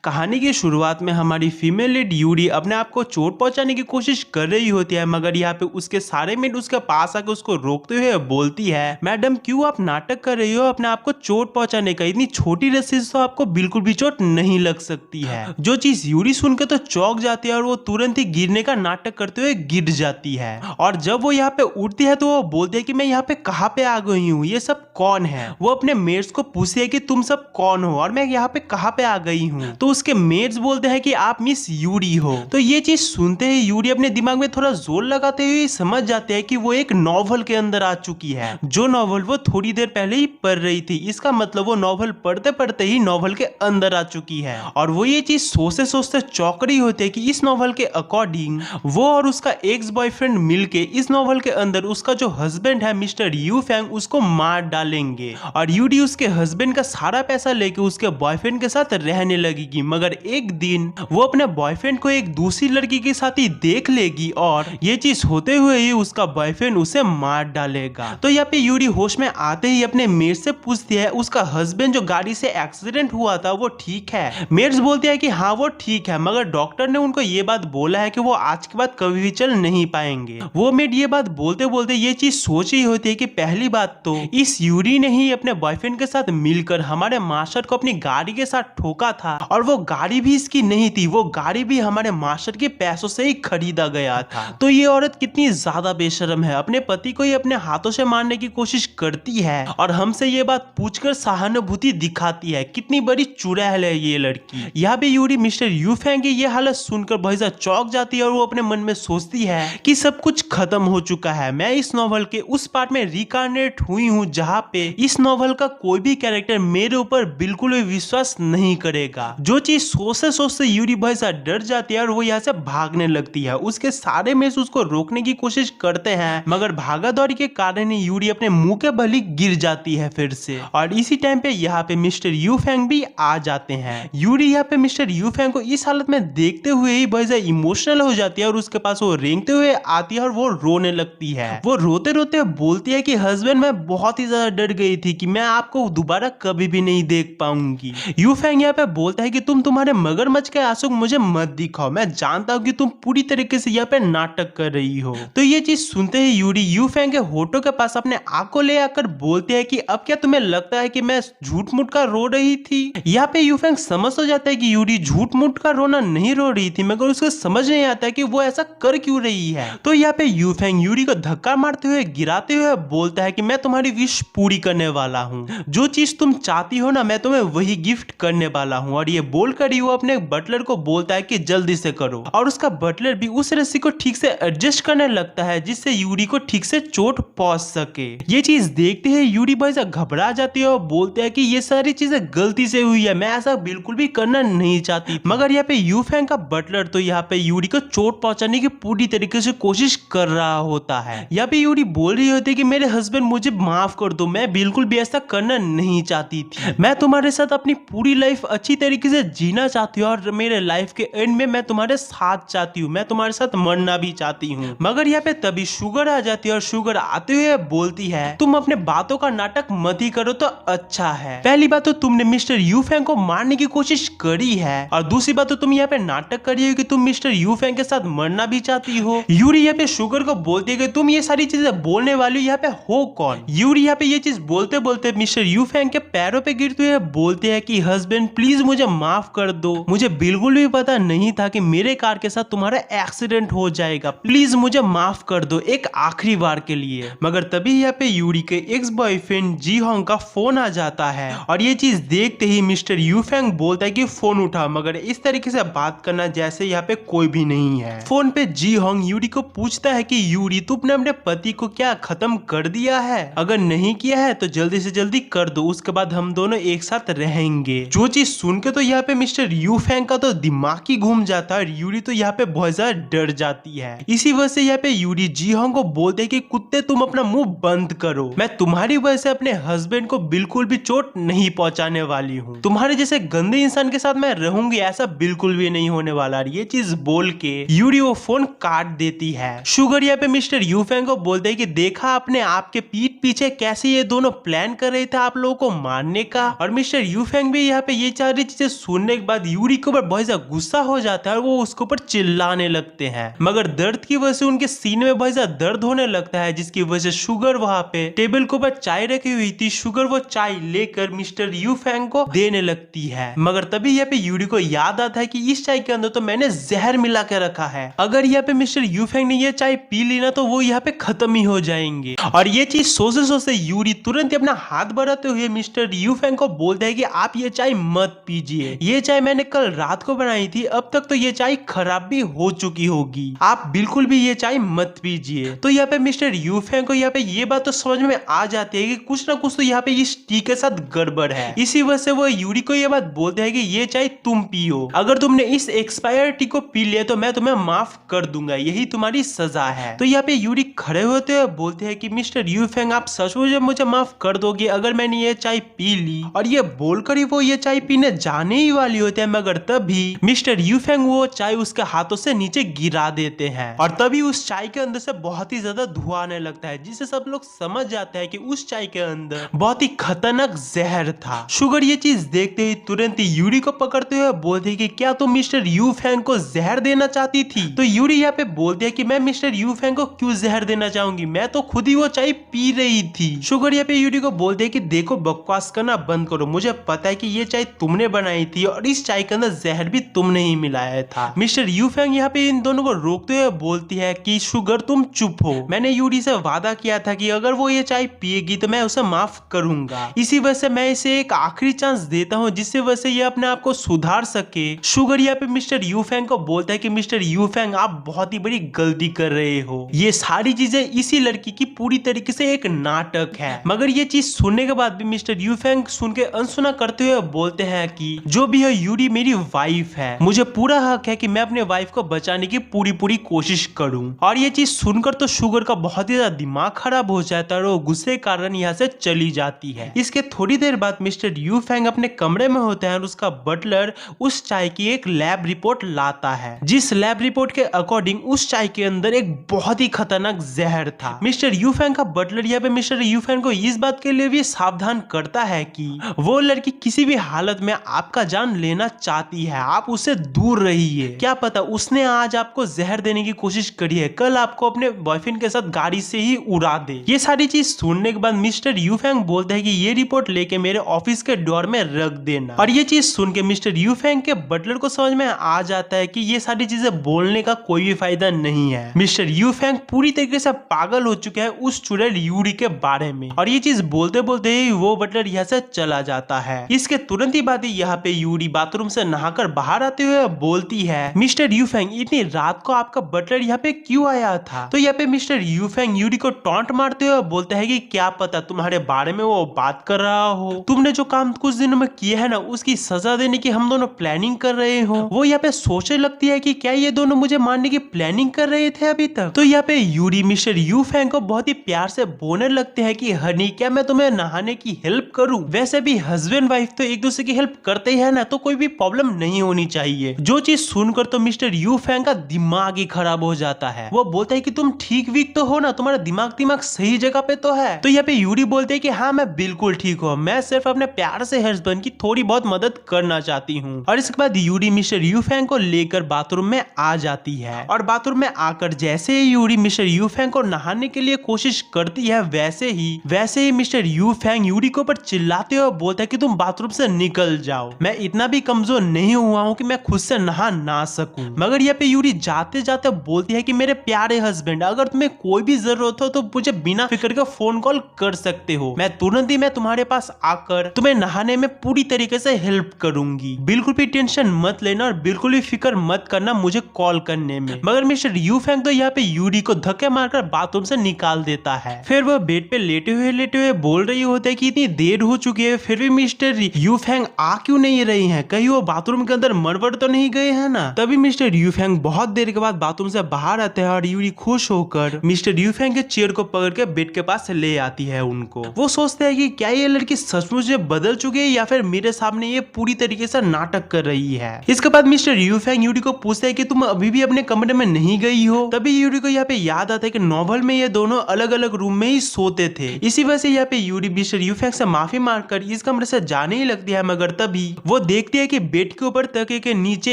कहानी की शुरुआत में हमारी फीमेल लीड यूरी अपने आप को चोट पहुंचाने की कोशिश कर रही होती है, मगर यहाँ पे उसके सारे मेट उसके पास आकर उसको रोकते हुए बोलती है, मैडम क्यों आप नाटक कर रही हो अपने आप को चोट पहुंचाने का? इतनी छोटी रस्सी से तो आपको बिल्कुल भी चोट नहीं लग सकती है। जो चीज यूरी सुन के तो चौंक जाती है और वो तुरंत ही गिरने का नाटक करते हुए गिर जाती है। और जब वो यहाँ पे उठती है तो वो बोलती है कि मैं यहाँ पे कहाँ पे आ गई हूँ, ये सब कौन है? वो अपने मेट्स को पूछती है कि तुम सब कौन हो और मैं यहाँ पे कहाँ पे आ गई हूँ। तो उसके मेट्स बोलते हैं कि आप मिस यूरी हो। तो ये चीज सुनते ही यूरी अपने दिमाग में थोड़ा जोर लगाते हुए समझ जाते हैं कि वो एक नॉवल के अंदर आ चुकी है, जो नॉवल वो थोड़ी देर पहले ही पढ़ रही थी। इसका मतलब वो नॉवल पढ़ते पढ़ते ही नॉवल के अंदर आ चुकी है। और वो ये चीज सोचते सोचते चौंक रही होती है कि इस नॉवल के अकॉर्डिंग वो और उसका एक्स बॉयफ्रेंड मिलके इस नॉवल के अंदर उसका जो हस्बैंड है मिस्टर यू फैंग उसको मार डालेंगे और यूरी उसके हस्बैंड का सारा पैसा लेके उसके बॉयफ्रेंड के साथ रहने लगेगी। मगर एक दिन वो अपने बॉयफ्रेंड को एक दूसरी लड़की के साथ ही देख लेगी और ये चीज होते हुए ही उसका बॉयफ्रेंड उसे मार डालेगा। तो यहाँ पे यूरी होश में आते ही अपने मेट से पूछती है उसका हस्बैंड जो गाड़ी से एक्सीडेंट हुआ था वो ठीक है? मेट्स बोलती है कि हाँ वो ठीक है, मगर डॉक्टर ने उनको ये बात बोला है कि वो आज के बाद कभी भी चल नहीं पाएंगे। वो मेट ये बात बोलते बोलते ये चीज सोच ही होती है कि पहली बात तो इस यूरी ने ही अपने बॉयफ्रेंड के साथ मिलकर हमारे मास्टर को अपनी गाड़ी के साथ ठोका था और वो गाड़ी भी इसकी नहीं थी, वो गाड़ी भी हमारे मास्टर के पैसों से ही खरीदा गया था। तो ये औरत कितनी ज्यादा बेशर्म है, अपने पति को ही अपने हाथों से मारने की कोशिश करती है और हमसे ये बात पूछकर सहानुभूति दिखाती है। कितनी बड़ी चुड़ैल है ये लड़की। यहाँ पे यूरी मिस्टर यू फैंग की ये हालत सुनकर बहुत ज्यादा चौंक जाती है और वो अपने मन में सोचती है कि सब कुछ खत्म हो चुका है। मैं इस नॉवल के उस पार्ट में रिकार्नेट हुई हूँ जहाँ पे इस नॉवल का कोई भी कैरेक्टर मेरे ऊपर बिल्कुल भी विश्वास नहीं करेगा। जो चीज सोचते सोचते यूरी बहुत ज्यादा डर जाती है और वो यहाँ से भागने लगती है। उसके सारे मेट्स उसको रोकने की कोशिश करते हैं, मगर भागा दौड़ी के कारण ही यूरी अपने मुंह के बल ही गिर जाती है फिर से। और इसी टाइम पे यहाँ पे मिस्टर यू फैंग भी आ जाते हैं। यूरी यहाँ पे मिस्टर यू फैंग को इस हालत में देखते हुए ही बहुत ज्यादा इमोशनल हो जाती है और उसके पास वो रेंगते हुए आती है और वो रोने लगती है। वो रोते रोते बोलती है कि हस्बैंड मैं बहुत ही ज्यादा डर गई थी कि मैं आपको दोबारा कभी भी नहीं देख पाऊंगी। यू फैंग यहाँ पे बोलता है कि तुम्हारे मगरमच्छ के आंसू मुझे मत दिखाओ, मैं जानता हूँ कि तुम पूरी तरीके से यहाँ पे नाटक कर रही हो। तो ये चीज सुनते ही यूरी यू फैंग के होठों के पास अपने आंख को ले आकर बोलते हैं कि अब क्या तुम्हें लगता है कि मैं झूठ मूठ का रो रही थी? यहाँ पे यू फैंग समझ तो जाता है कि यूरी झूठ मूठ का रोना नहीं रो रही थी, मगर उसको समझ नहीं आता है कि वो ऐसा कर क्यों रही है। तो यहाँ पे यू फैंग यूरी को धक्का मारते हुए गिराते हुए बोलता है कि मैं तुम्हारी विश पूरी करने वाला हूँ, जो चीज तुम चाहती हो ना मैं तुम्हें वही गिफ्ट करने वाला हूँ। और ये बोलकर ही वो अपने बटलर को बोलता है कि जल्दी से करो और उसका बटलर भी उस रस्सी को ठीक से एडजस्ट करने लगता है जिससे यूरी को ठीक से चोट पहुंच सके। ये चीज देखते ही यूरी बहुत घबरा जाती है और बोलते हैं कि ये सारी चीजें गलती से हुई है, मैं ऐसा बिल्कुल भी करना नहीं चाहती। मगर यहाँ पे यू फैंग का बटलर तो यहाँ पे यूरी को चोट पहुंचाने की पूरी तरीके से कोशिश कर रहा होता है। यहाँ पे यूरी बोल रही होती है कि मेरे हस्बैंड मुझे माफ कर दो, मैं बिल्कुल भी ऐसा करना नहीं चाहती थी, मैं तुम्हारे साथ अपनी पूरी लाइफ अच्छी तरीके से जीना चाहती हूँ और मेरे लाइफ के एंड में मैं तुम्हारे साथ चाहती हूँ, मैं तुम्हारे साथ मरना भी चाहती हूँ। मगर यहाँ पे तभी शुगर आ जाती है और शुगर आते हुए बोलती है तुम अपने बातों का नाटक मत ही करो तो अच्छा है। पहली बात तो तुमने मिस्टर यू फैंग को मारने की कोशिश करी है और दूसरी बात तो तुम यहाँ पे नाटक कर रही हो कि तुम मिस्टर यू फैंग के साथ मरना भी चाहती हो। यूरी यहाँ पे शुगर को बोलती है कि तुम ये सारी चीजें बोलने वाली यहाँ पे हो कौन? यूरी यहाँ पे ये चीज बोलते बोलते मिस्टर यू फैंग के पैरों पे गिरते हुए बोलते हैं कि हस्बैंड प्लीज मुझे माफ कर दो, मुझे बिल्कुल भी पता नहीं था कि मेरे कार के साथ तुम्हारा एक्सीडेंट हो जाएगा, प्लीज मुझे माफ कर दो एक आखिरी बार के लिए। मगर तभी यहाँ पे यूरी के एक्स बॉयफ्रेंड जी होंग का फोन आ जाता है और ये चीज देखते ही मिस्टर यू फैंग बोलता है कि फोन उठा, मगर इस तरीके से बात करना जैसे यहाँ पे कोई भी नहीं है। फोन पे जी होंग यूरी को पूछता है कि यूरी तुमने अपने पति को क्या खत्म कर दिया है? अगर नहीं किया है तो जल्दी से जल्दी कर दो, उसके बाद हम दोनों एक साथ रहेंगे। जो चीज सुन के तो यहाँ पे मिस्टर यू फैंग का तो दिमाग ही घूम जाता है और यूरी तो यहाँ पे बहुत ज्यादा डर जाती है। इसी वजह से यहाँ पे यूरी जी होंग को बोलते हैं कि कुत्ते तुम अपना मुंह बंद करो, मैं तुम्हारी वजह से अपने हस्बैंड को बिल्कुल भी चोट नहीं पहुंचाने वाली हूँ, तुम्हारे जैसे गंदे इंसान के साथ मैं रहूंगी ऐसा बिल्कुल भी नहीं होने वाला। ये चीज बोल के यूरी वो फोन काट देती है। शुगर यहाँ पे मिस्टर यू फैंग को बोलते हैं कि देखा अपने आपके पीठ पीछे कैसे ये दोनों प्लान कर रहे थे आप लोगों को मारने का। और मिस्टर यू फैंग भी यहाँ पे ये सारी चीजें सुन सुनने के बाद यूरी के ऊपर बहुत ज्यादा गुस्सा हो जाता है और वो उसके ऊपर चिल्लाने लगते हैं, मगर दर्द की वजह से उनके सीने में बहुत ज्यादा दर्द होने लगता है, जिसकी वजह से शुगर वहां पे टेबल के ऊपर चाय रखी हुई थी, शुगर वो चाय लेकर मिस्टर यू फैंग को देने लगती है। मगर तभी यहाँ पे यूरी को याद आता है कि इस चाय के अंदर तो मैंने जहर मिला के रखा है, अगर यहाँ पे मिस्टर यू फैंग ने ये चाय पी ली ना तो वो यहाँ पे खत्म ही हो जाएंगे। और ये चीज सोचते सोचते यूरी तुरंत अपना हाथ बढ़ाते हुए मिस्टर यू फैंग को बोलता है कि आप ये चाय मत पीजिए, ये चाय मैंने कल रात को बनाई थी, अब तक तो ये चाय खराब भी हो चुकी होगी, आप बिल्कुल भी ये चाय मत पीजिए। तो यहाँ पे मिस्टर यू फैंग को यहाँ पे ये बात तो समझ में आ जाती है कि कुछ ना कुछ तो यहाँ पे इस टी के साथ गड़बड़ है, इसी वजह से वो यूरी को ये बात बोलते हैं कि ये चाय तुम पियो, अगर तुमने इस एक्सपायर टी को पी लिया तो मैं तुम्हें माफ कर दूंगा, यही तुम्हारी सजा है। तो यहाँ पे यूरी खड़े होते हुए बोलते हैं कि मिस्टर यू फैंग आप सचमुच मुझे माफ कर दोगे अगर मैंने ये चाय पी ली, और ये बोलकर ही वो ये चाय पीने जाने ही वाली होते हैं, मगर तभी मिस्टर यू फैंग वो चाय उसके हाथों से नीचे गिरा देते हैं और तभी उस चाय के अंदर से बहुत ही ज्यादा धुआं आने लगता है, जिससे सब लोग समझ जाते हैं कि उस चाय के अंदर बहुत ही खतरनाक जहर था। शुगर ये चीज देखते ही तुरंत ही यूरी को पकड़ते हुए बोलते हैं कि क्या तुम मिस्टर यू फैंग को जहर देना चाहती थी? तो यूरी यहाँ पे बोलते हैं कि मैं मिस्टर यू फैंग को क्यों जहर देना चाहूंगी, मैं तो खुद ही वो चाय पी रही थी। शुगर यहाँ पे यूरी को बोलते हैं कि देखो बकवास करना बंद करो, मुझे पता है कि ये चाय तुमने बनाई थी और इस चाय के अंदर जहर भी तुमने ही मिलाया था। मिस्टर यू फैंग यहाँ पे इन दोनों को रोकते हुए बोलती है कि शुगर तुम चुप हो, मैंने यूरी से वादा किया था कि अगर वो ये चाय पिएगी तो मैं उसे माफ करूंगा, इसी वजह से मैं इसे एक आखिरी चांस देता हूँ जिससे वजह से ये अपने आप को सुधार सके। शुगर यहाँ पे मिस्टर यू फैंग को बोलता है कि मिस्टर यू फैंग आप बहुत ही बड़ी गलती कर रहे हो, ये सारी चीजें इसी लड़की की पूरी तरीके से एक नाटक है। मगर ये चीज सुनने के बाद भी मिस्टर यू फैंग सुन के अनसुना करते हुए बोलते हैं कि जो भी है यूरी मेरी वाइफ है, मुझे पूरा हक है कि मैं अपने वाइफ को बचाने की पूरी कोशिश करूं। और ये चीज सुनकर तो शुगर का बहुत ही ज्यादा दिमाग खराब हो जाता है और वो गुस्से के कारण यहाँ से चली जाती है। इसके थोड़ी देर बाद मिस्टर यू फैंग अपने कमरे में होते हैं और उसका बटलर उस चाय की एक लैब रिपोर्ट लाता है, जिस लैब रिपोर्ट के अकॉर्डिंग उस चाय के अंदर एक बहुत ही खतरनाक जहर था। मिस्टर यू फैंग का बटलर यहाँ पे मिस्टर यू फैंग को इस बात के लिए भी सावधान करता है कि वो लड़की किसी भी हालत में आपका जान लेना चाहती है, आप उससे दूर रहिए, क्या पता उसने आज आपको जहर देने की कोशिश करी है, कल आपको अपने बॉयफ्रेंड के साथ गाड़ी से ही उड़ा दे। ये सारी चीज सुनने के बाद मिस्टर यू फैंग बोलता है कि ये रिपोर्ट लेके मेरे ऑफिस के डोर में रख देना। और ये चीज सुन के मिस्टर यू फैंग के बटलर को समझ में आ जाता है कि ये सारी चीजें बोलने का कोई भी फायदा नहीं है। मिस्टर यू फैंग पूरी तरीके से पागल हो चुका है उस चुड़ैल यूरी के बारे में, और ये चीज बोलते बोलते ही वो बटलर यहाँ से चला जाता है। इसके तुरंत ही बाद यहाँ पे यूरी बाथरूम से नहाकर बाहर आते हुए बोलती है मिस्टर यू फैंग इतनी रात को आपका बटलर यहाँ पे क्यों आया था? तो यहाँ पे मिस्टर यू फैंग यूरी को टॉन्ट मारते हुए बोलता है कि क्या पता तुम्हारे बारे में वो बात कर रहा हो, तुमने जो काम कुछ दिनों में किया है ना उसकी सजा देने की हम दोनों प्लानिंग कर रहे हो। वो यहाँ पे सोचने लगती है कि क्या ये दोनों मुझे मारने की प्लानिंग कर रहे थे अभी तक। तो यहाँ पे यूरी मिस्टर यू फैंग को बहुत ही प्यार से बोलने लगते हैं कि हनी क्या मैं तुम्हें नहाने की हेल्प करूं? वैसे भी हस्बैंड वाइफ तो एक दूसरे की हेल्प करते हैं ना, तो कोई भी प्रॉब्लम नहीं होनी चाहिए। जो चीज सुनकर तो मिस्टर यू फैंग का दिमाग ही खराब हो जाता है। वो बोलता है कि तुम ठीक वीक तो हो ना, तुम्हारा दिमाग सही जगह पे तो है। तो यहाँ पे यूरी बोलते है कि हाँ मैं बिल्कुल ठीक हूँ, मैं सिर्फ अपने प्यार से हस्बैंड की थोड़ी बहुत मदद करना चाहती हूँ। और इसके बाद यूरी मिस्टर यू फैंग को लेकर बाथरूम में आ जाती है, और बाथरूम में आकर जैसे ही यूरी मिस्टर यू फैंग को नहाने के लिए कोशिश करती है वैसे ही मिस्टर यू फैंग यूरी के ऊपर चिल्लाते हुए बोलता है कि तुम बाथरूम से निकल जाओ, मैं इतना भी कमजोर नहीं हुआ हूँ कि मैं खुद से नहा ना सकूं। मगर यहाँ पे यूरी जाते जाते बोलती है कि मेरे प्यारे हस्बैंड अगर तुम्हें कोई भी जरूरत हो तो मुझे बिना फिक्र के फोन कॉल कर सकते हो, मैं तुरंत ही तुम्हारे पास आकर तुम्हें नहाने में पूरी तरीके से हेल्प करूंगी, बिल्कुल भी टेंशन मत लेना और बिल्कुल भी फिक्र मत करना मुझे कॉल करने में। मगर मिस्टर यू फैंग तो यहाँ पे यूरी को धक्के मारकर बाथरूम से निकाल देता है। फिर वह बेड पे लेटे हुए बोल रही होते हैं कि इतनी देर हो चुकी है फिर भी मिस्टर यू फैंग आ क्यों नहीं रही हैं, कहीं वो बाथरूम के अंदर मरवड़ तो नहीं गए हैं ना। तभी मिस्टर यू फैंग बहुत देर के बाद बाथरूम से बाहर आते हैं और यूरी खुश होकर मिस्टर यू फैंग के चेयर को पकड़ के बेड के पास ले आती है उनको। वो सोचते हैं कि क्या ये लड़की सचमुच में बदल चुकी है या फिर मेरे सामने ये पूरी तरीके से नाटक कर रही है। इसके बाद मिस्टर यू फैंग यूरी को पूछते हैं कि तुम अभी भी अपने कमरे में नहीं गई हो। तभी यूरी को यहाँ पे याद आता है कि नॉवल में ये दोनों अलग अलग रूम में ही सोते थे, इसी वजह से यहाँ पे यूरी मिस्टर यू फैंग से माफी मांगकर इस कमरे से जाने ही लगती है। मगर तभी वो वो देखती है कि बेड के ऊपर तकिए के नीचे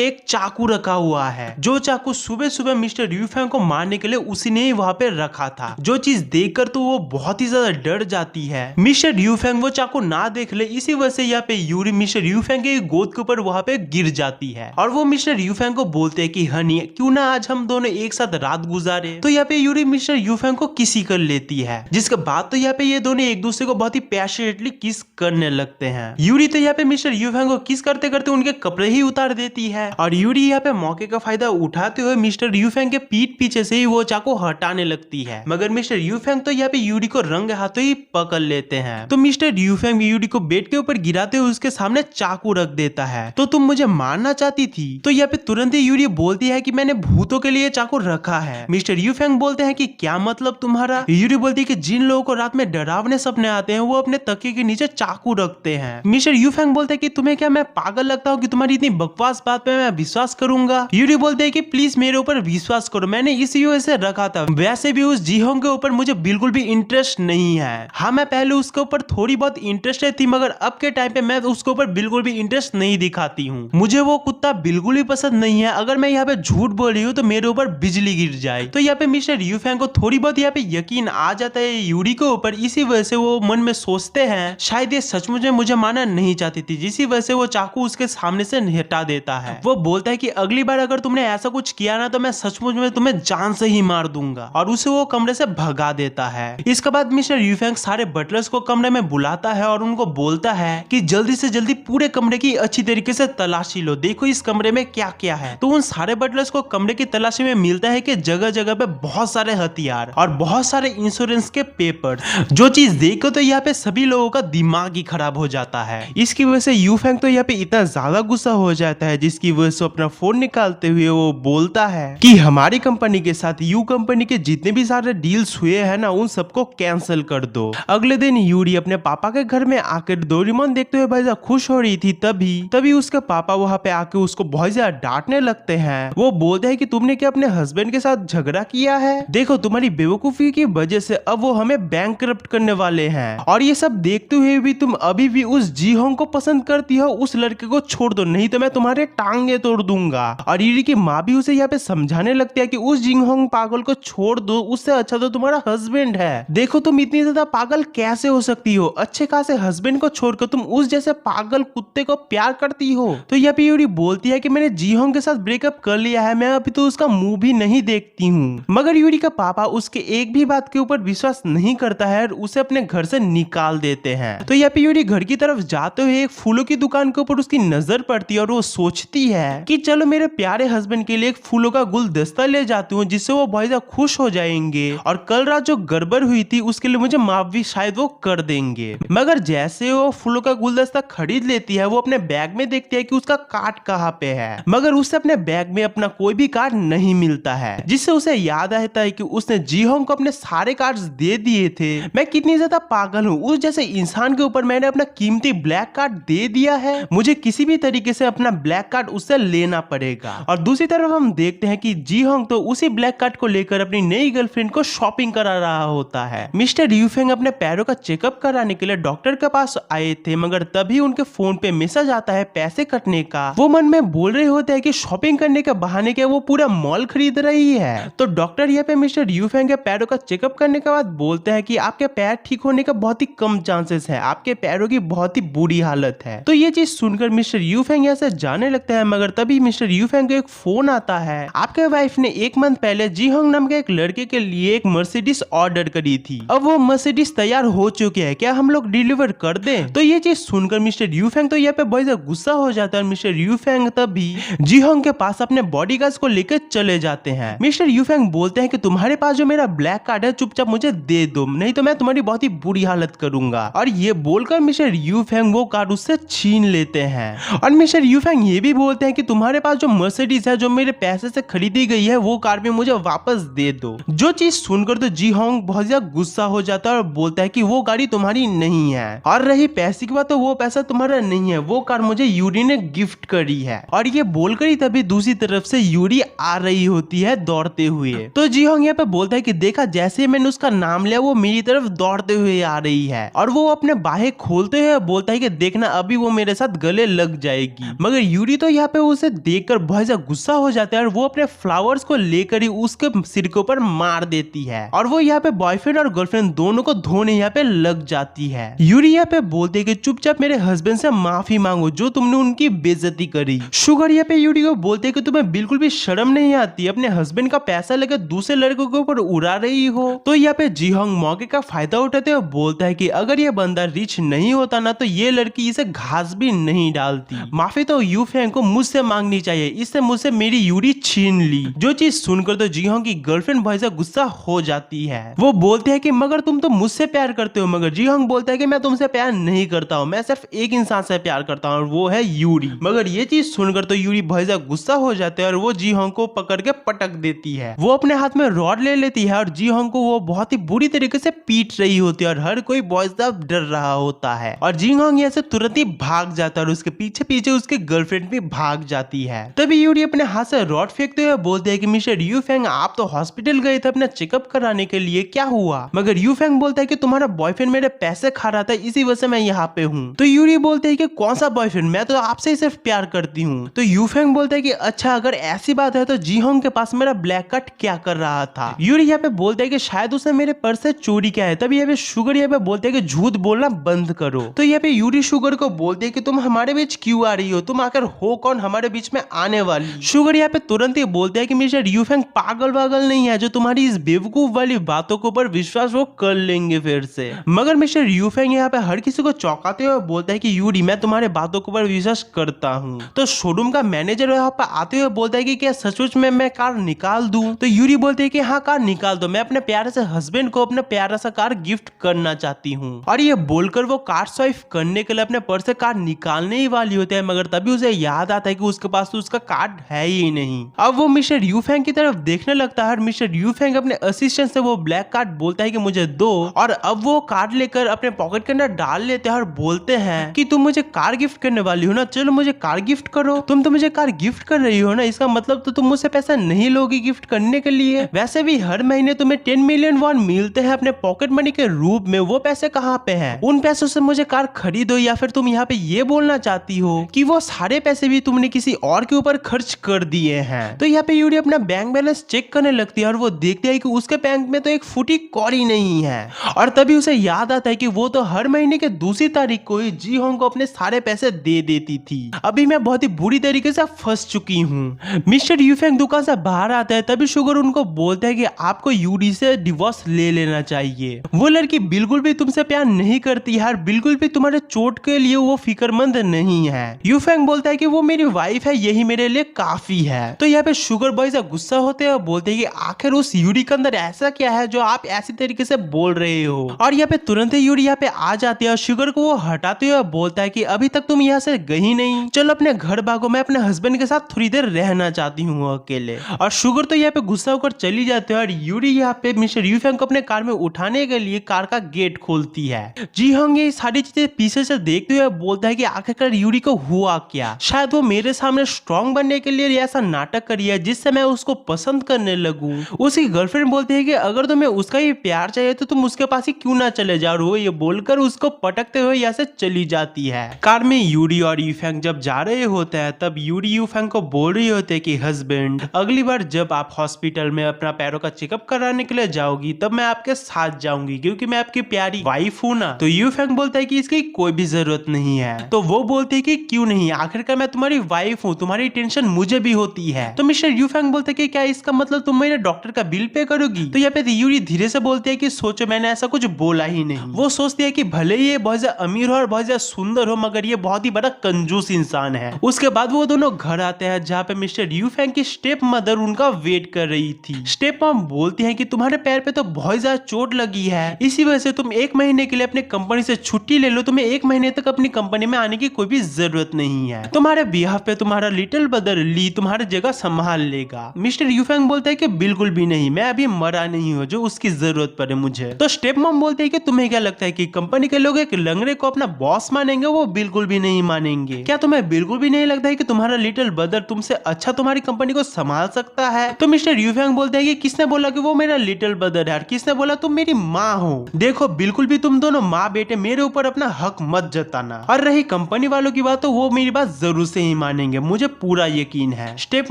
एक चाकू रखा हुआ है, जो चाकू सुबह सुबह मिस्टर यूफेंग को मारने के लिए उसी ने ही वहाँ पे रखा था। जो चीज देखकर तो वो बहुत ही ज्यादा डर जाती है। मिस्टर यूफेंग वो चाकू ना देख ले, इसी वजह से यहाँ पे यूरी मिस्टर यूफेंग के गोद के ऊपर वहाँ पे गिर जाती है और वो मिस्टर यूफेंग को बोलते हैं कि हनी क्यों ना आज हम दोनों एक साथ रात गुजारे। तो यहाँ पे यूरी मिस्टर यूफेंग को किसी कर लेती है, जिसके बाद तो यहाँ पे ये दोनों एक दूसरे को बहुत ही पैशनेटली किस करने लगते हैं। यूरी तो यहाँ पे मिस्टर यूफेंग को किस करते करते उनके कपड़े ही उतार देती है और यूरी यहाँ पे मौके का फायदा उठाते हुए मिस्टर यूफेंग के पीठ पीछे से ही वो चाकू हटाने लगती है, मगर मिस्टर यूफेंग तो यहाँ पे यूरी को रंग हाथों ही पकड़ लेते हैं। तो मिस्टर यूफेंग यूरी को बेड के ऊपर गिराते हुए उसके सामने चाकू रख देता है। तो तुम मुझे मारना चाहती थी? तो यहाँ पे तुरंत ही यूरी बोलती है कि मैंने भूतों के लिए चाकू रखा है। मिस्टर यूफेंग बोलते हैं कि क्या मतलब तुम्हारा? यूरी बोलती है कि जिन लोगों को रात में डरावने सपने आते हैं वो अपने तकिए के नीचे चाकू रखते हैं। मिस्टर यूफेंग बोलते हैं कि तुम्हें क्या मैं पागल लगता हूँ कि तुम्हारी इतनी बकवास बात पे मैं विश्वास करूंगा? यूरी बोलते हैं कि प्लीज मेरे ऊपर विश्वास करो, मैंने इसी वजह से रखा था, वैसे भी उस जीहोंग के ऊपर मुझे बिल्कुल भी इंटरेस्ट नहीं है। हाँ मैं पहले उसके ऊपर थोड़ी बहुत इंटरेस्टेड थी, मगर अब के टाइम पे मैं उसके ऊपर बिल्कुल भी इंटरेस्ट नहीं दिखाती हूँ। मुझे वो कुत्ता बिल्कुल भी पसंद नहीं है। अगर मैं यहाँ पे झूठ बोल रही हूँ तो मेरे ऊपर बिजली गिर जाए। तो यहाँ पे मिस्टर यूफेंग को थोड़ी बहुत यहाँ पे यकीन आ जाता है यूरी के ऊपर, इसी वजह से वो मन में सोचते हैं शायद ये सचमुच में मुझे मारना नहीं चाहती थी, जिसी वजह से वो चाकू उसके सामने से हटा देता है। वो बोलता है कि अगली बार अगर तुमने ऐसा कुछ किया ना तो मैं सचमुच में तुम्हें जान से ही मार दूंगा, और उसे वो कमरे से भगा देता है। इसके बाद मिस्टर यूफेंग सारे बटलर्स को कमरे में बुलाता है और उनको बोलता है कि जल्दी से जल्दी पूरे कमरे की अच्छी तरीके से तलाशी लो, देखो इस कमरे में क्या क्या है। तो उन सारे बटलर्स को कमरे की तलाशी में मिलता है कि जगह जगह पे बहुत सारे हथियार और बहुत सारे इंश्योरेंस के पेपर, जो चीज देखो तो यहाँ पे सभी लोगों का दिमाग ही खराब हो जाता है। इसकी वजह से यूफेंग तो यहाँ पे इतना ज्यादा गुस्सा हो जाता है, जिसकी वजह से अपना फोन निकालते हुए वो बोलता है कि हमारी कंपनी के साथ यू कंपनी के जितने भी सारे डील्स हुए हैं ना उन सबको कैंसिल कर दो। अगले दिन यूरी अपने पापा के घर में आकर डोरेमोन देखते हुए बहुत खुश हो रही थी, तभी उसके पापा वहाँ पे आके उसको बहुत ज्यादा डांटने लगते हैं। वो बोलते हैं कि तुमने क्या अपने हस्बैंड के साथ झगड़ा किया है? देखो तुम्हारी बेवकूफी की वजह से अब वो हमें बैंकरप्ट करने वाले हैं, और ये सब देखते हुए भी तुम अभी भी उस जीहोंग को पसंद करती हो। उस लड़के को छोड़ दो नहीं तो मैं तुम्हारे टांगे तोड़ दूंगा। और यूरी की माँ भी उसे यहाँ पे समझाने लगती है कि उस जीहोंग पागल को छोड़ दो, उससे अच्छा तो तुम्हारा हस्बैंड है। देखो तुम इतनी ज्यादा पागल कैसे हो सकती हो? अच्छे खासे हस्बैंड को छोड़कर तुम उस जैसे पागल कुत्ते को प्यार करती हो। तो यहाँ पे यूरी बोलती है कि मैंने जीहोंग के साथ ब्रेकअप कर लिया है, मैं अभी तो उसका मुंह भी नहीं देखती हूँ। मगर यूरी का पापा उसके एक भी बात के ऊपर विश्वास नहीं करता है और उसे अपने घर से निकाल देते हैं। तो यहाँ पे यूरी घर की तरफ जाते हुए एक फूलों की दुकान के ऊपर उसकी नजर पड़ती है और वो सोचती है कि चलो मेरे प्यारे हस्बैंड के लिए एक फूलों का गुलदस्ता ले जाती हूँ, जिससे वो बहुत ज्यादा खुश हो जाएंगे और कल रात जो गड़बड़ हुई थी उसके लिए मुझे माफ भी शायद वो कर देंगे। मगर जैसे वो फूलों का गुलदस्ता खरीद लेती है वो अपने बैग में देखती है कि उसका कार्ड कहाँ पे है, मगर उसे अपने बैग में अपना कोई भी कार्ड नहीं मिलता है, जिससे उसे याद आता है कि उसने जीहोंग को अपने सारे कार्ड्स दे दिए थे। मैं कितनी ज्यादा पागल हूँ, उस जैसे इंसान के ऊपर मैंने अपना कीमती ब्लैक कार्ड दे दिया है, मुझे किसी भी तरीके से अपना ब्लैक कार्ड उससे लेना पड़ेगा। और दूसरी तरफ हम देखते हैं कि जीहोंग तो उसी ब्लैक कार्ड को लेकर अपनी नई गर्लफ्रेंड को शॉपिंग करा रहा होता है। मिस्टर यूफेंग अपने पैरों का चेकअप कराने के लिए डॉक्टर के पास आए थे, मगर तभी उनके फोन पे मैसेज आता है पैसे कटने का। वो मन में बोल रहे होते हैं कि शॉपिंग करने के बहाने के वो पूरा मॉल खरीद रही है। तो डॉक्टर यहाँ पे मिस्टर यूफेंग के पैरों का चेकअप करने के बाद बोलते हैं कि आपके पैर ठीक होने का बहुत ही कम चांसेस है, आपके पैरों की बहुत ही बुरी हालत है। तो ये चीज सुनकर मिस्टर यूफेंग यहाँ से जाने लगता है, मगर तभी मिस्टर यूफेंग को एक फोन आता है। आपके वाइफ ने 1 मंथ पहले जीहोंग नाम के एक लड़के के लिए एक मर्सिडीज ऑर्डर करी थी, अब वो मर्सिडीज तैयार हो चुके हैं, क्या हम लोग डिलीवर कर दें? तो ये चीज सुनकर मिस्टर यूफेंग तो यहाँ पे बहुत ज्यादा गुस्सा हो जाता है। मिस्टर यूफेंग तभी जीहोंग के पास अपने बॉडीगार्ड्स को लेकर चले जाते हैं। मिस्टर यूफेंग बोलते हैं कि तुम्हारे पास जो मेरा ब्लैक कार्ड है चुपचाप मुझे दे दो, नहीं तो मैं तुम्हारी बहुत ही बुरी हालत करूंगा। और ये बोलकर मिस्टर यूफेंग वो कार्ड उससे छीन लेते हैं। और मिस्टर यूफेंग ये भी बोलते हैं कि तुम्हारे पास जो मर्सिडीज है जो मेरे पैसे से खरीदी गई है वो कार भी मुझे वापस दे दो। जो चीज सुनकर तो जीहोंग बहुत ज्यादा गुस्सा हो जाता है और बोलता है कि वो गाड़ी तुम्हारी नहीं है, और रही पैसे की बात तो वो पैसा तुम्हारा नहीं है, वो कार मुझे यूरी ने गिफ्ट करी है। और ये बोलकर ही तभी दूसरी तरफ से यूरी आ रही होती है दौड़ते हुए। तो जीहोंग यहाँ पे बोलता है कि देखा जैसे मैंने उसका नाम लिया वो मेरी तरफ दौड़ते हुए आ रही है, और वो अपने बाहें खोलते हुए बोलता है कि देखना अभी वो मेरे साथ साथ गले लग जाएगी। मगर यूरी तो यहाँ पे उसे देखकर बहुत ज्यादा गुस्सा हो जाता है और वो अपने फ्लावर्स को लेकर ही उसके सिर के ऊपर मार देती है और वो यहाँ पे बॉयफ्रेंड और गर्लफ्रेंड दोनों को धोने यहाँ पे लग जाती है। यूरी यहाँ पे बोलते है कि चुपचाप मेरे हस्बैंड से माफी मांगो जो तुमने उनकी बेइज्जती करी। शुगर यहाँ पे यूरी को बोलते है कि तुम्हें बिल्कुल भी शर्म नहीं आती, अपने हस्बैंड का पैसा लेकर दूसरे लड़कों के ऊपर उड़ा रही हो। तो यहाँ पे जीहोंग मौके का फायदा उठाते हुए बोलता है कि अगर ये बंदा रिच नहीं होता ना तो ये लड़की इसे घास भी नहीं डालती। माफी तो यूफेंग को मुझसे मांगनी चाहिए, इससे मुझसे मेरी यूरी छीन ली। जो चीज सुनकर तो जीहोंग की गर्लफ्रेंड बहुत ज्यादा गुस्सा हो जाती है। वो बोलते हैं कि मगर तुम तो मुझसे प्यार करते हो। मगर जीहोंग बोलता है कि मैं तुमसे प्यार नहीं करता हूँ, मैं सिर्फ एक इंसान से प्यार करता हूँ और वो है यूरी। मगर ये चीज सुनकर तो यूरी बहुत ज्यादा गुस्सा हो जाते हैं और वो जीहोंग को पकड़ के पटक देती है। वो अपने हाथ में रॉड ले लेती है और जीहोंग को वो बहुत ही बुरी तरीके से पीट रही होती है और हर कोई बहुत ज्यादा डर रहा होता है और जीहोंग यहाँ से तुरंत ही भाग जाता है और उसके पीछे पीछे उसकी गर्लफ्रेंड भी भाग जाती है। तभी यूरी अपने हाथ से रॉड फेंकते हुए बोलते हैं कि मिस्टर यूफेंग आप तो हॉस्पिटल गए थे अपना चेकअप कराने के लिए, क्या हुआ? मगर यूफेंग बोलता है कि तुम्हारा बॉयफ्रेंड मेरे पैसे खा रहा था, इसी वजह से मैं यहाँ पे हूँ। तो यूरी बोलते है कि कौन सा बॉयफ्रेंड, मैं तो आपसे ही सिर्फ प्यार करती हूँ। तो यूफेंग बोलता है कि अच्छा अगर ऐसी बात है तो जीहोंग के पास मेरा ब्लैक कार्ड क्या कर रहा था? यूरी यहाँ पे बोलता है कि शायद उसने मेरे पर्स से चोरी किया है। तभी यहाँ पे शुगर यहाँ पे बोलते है कि झूठ बोलना बंद करो। तो यहाँ पे यूरी शुगर को बोलते है कि तुम हमारे बीच क्यों आ रही हो, तुम आकर हो कौन हमारे बीच में आने वाली? शुगर यहाँ पे तुरंत ही बोलते हैं कि मिस्टर यूफेंग पागल वागल नहीं है जो तुम्हारी इस बेवकूफ वाली बातों के ऊपर विश्वास वो कर लेंगे फिर से। मगर मिस्टर यूफेंग यहाँ पे हर किसी को चौंकाते हुए बोलता है कि यूरी मैं तुम्हारे बातों के ऊपर विश्वास करता हूँ। तो शोरूम का मैनेजर यहाँ पे आते हुए बोलता है कि क्या सचमुच में मैं कार निकाल दूं? तो यूरी बोलते है कि हाँ कार निकाल दो, मैं अपने प्यारे से हस्बैंड को अपना प्यारा सा कार गिफ्ट करना चाहती हूँ। और ये बोलकर वो कार स्वाइप करने के लिए अपने पर्स से कार निकालने ही वाली होते हैं मगर तभी उसे याद आता है कि उसके पास तो उसका कार्ड है ही नहीं। अब वो मिस्टर यूफेंग की तरफ देखने लगता है और मिस्टर यूफेंग अपने असिस्टेंट से वो ब्लैक कार्ड बोलता है कि मुझे दो और अब वो कार्ड लेकर अपने पॉकेट के अंदर डाल लेते हैं और बोलते हैं कि तुम मुझे कार गिफ्ट करने वाली हो ना, चलो मुझे कार गिफ्ट करो। तुम तो मुझे कार गिफ्ट कर रही हो ना, इसका मतलब तो तुम मुझसे पैसा नहीं लोगी गिफ्ट करने के लिए। वैसे भी हर महीने तुम्हें 10 मिलियन वॉन मिलते हैं अपने पॉकेट मनी के रूप में, वो पैसे कहाँ पे हैं? उन पैसों से मुझे कार खरीदो। या फिर तुम यहाँ पे ये बोलना चाहती हो कि वो सारे पैसे भी तुमने किसी और के ऊपर खर्च कर दिए हैं? तो यहाँ पे यूरी अपना बैंक बैलेंस चेक करने लगती है और वो देखती है कि उसके बैंक में तो एक फुटी कौड़ी नहीं है और तभी उसे याद आता है कि वो तो हर महीने के दूसरी तारीख को ही जीहोंग को अपने सारे पैसे दे देती थी। अभी मैं बहुत ही बुरी तरीके से फंस चुकी हूँ। मिस्टर यूफेंग दुकान से बाहर आता है तभी शुगर उनको बोलता है कि आपको यूरी से डिवोर्स ले लेना चाहिए। वो लड़की बिल्कुल भी तुमसे प्यार नहीं करती है और बिल्कुल भी तुम्हारे चोट के लिए वो फिक्रमंद नहीं है। यूफेंग बोलता है कि वो मेरी वाइफ है, यही मेरे लिए काफी है। तो यहाँ पे शुगर बॉय से गुस्सा होते हैं, बोलते हैं कि आखिर उस यूरी के अंदर ऐसा क्या है जो आप ऐसी तरीके से बोल रहे हो? और यहाँ पे तुरंत ही यूरी यहाँ पे आ जाती है और शुगर को वो हटाते हुए बोलता है कि अभी तक तुम यहाँ से गई नहीं, चलो अपने घर भागो, मैं अपने हस्बैंड के साथ थोड़ी देर रहना चाहती हूँ अकेले। और शुगर तो यहाँ पे गुस्सा होकर चली जाती है और यूरी यहाँ पे मिस्टर यूफेंग को अपने कार में उठाने के लिए कार का गेट खोलती है। जीहोंग ये सारी चीजें पीछे से देखते हुए बोलता है कि आखिरकार यूरी को हुआ क्या? शायद वो मेरे सामने स्ट्रॉन्ग बनने के लिए ऐसा नाटक करी है जिससे मैं उसको पसंद करने लगूं। उसकी गर्लफ्रेंड बोलती है कि अगर तुम्हें उसका ही प्यार चाहिए तो तुम उसके पास ही क्यों ना चले जाओ। वो ये बोलकर उसको पटकते हुए यहाँ से चली जाती है। कार में यूरी और यूफेंग जब जा रहे होते हैं तब यूरी यूफेंग को बोल रही होती है कि हस्बैंड अगली बार जब आप हॉस्पिटल में अपना पैरों का चेकअप कराने के लिए जाओगी तब मैं आपके साथ जाऊंगी क्योंकि मैं आपकी प्यारी वाइफ हूँ ना। तो यूफेंग बोलता है कि इसकी कोई भी जरूरत नहीं है। तो वो बोलती है कि क्यों नहीं, आखिरकार मैं तुम्हारी वाइफ हूँ, तुम्हारी टेंशन मुझे भी होती है। तो मिस्टर यूफेंग बोलते हैं कि क्या इसका मतलब तुम मेरे डॉक्टर का बिल पे करोगी? तो यहाँ पे यूरी धीरे से बोलती है कि सोचो मैंने ऐसा कुछ बोला ही नहीं। वो सोचती है कि भले ही ये बहुत ज्यादा अमीर हो और बहुत ज्यादा सुंदर हो मगर ये बहुत ही बड़ा कंजूस इंसान है। उसके बाद वो दोनों घर आते हैं जहाँ पे मिस्टर यूफेंग की स्टेप मदर उनका वेट कर रही थी। स्टेप मॉम बोलती है कि तुम्हारे पैर पे तो बहुत ज्यादा चोट लगी है, इसी वजह से तुम 1 महीने के लिए अपने कंपनी से छुट्टी ले लो, तुम्हें 1 महीने तक अपनी कंपनी में आने की कोई भी जरूरत नहीं है। तुम्हारे बिहाफ पे तुम्हारा लिटिल ब्रदर ली तुम्हारी जगह संभाल लेगा। मिस्टर यूफेंग बोलता है कि बिल्कुल भी नहीं, मैं अभी मरा नहीं हूँ जो उसकी जरूरत पड़े मुझे। तो स्टेप मॉम बोलते है कि तुम्हें क्या लगता है कि कंपनी के लोग एक लंगड़े को अपना बॉस मानेंगे? वो बिल्कुल भी नहीं मानेंगे। क्या तुम्हें बिल्कुल भी नहीं लगता है कि तुम्हारा लिटिल ब्रदर तुमसे अच्छा तुम्हारी कंपनी को संभाल सकता है? तो मिस्टर यूफेंग बोलते हैं कि किसने बोला कि वो मेरा लिटिल ब्रदर है, किसने बोला तुम मेरी माँ हो? देखो बिल्कुल भी तुम दोनों माँ बेटे मेरे ऊपर अपना हक मत जताना। और रही कंपनी वालों की बात तो वो मेरी बात जरूर से ही मानेंगे, मुझे पूरा यकीन है। स्टेप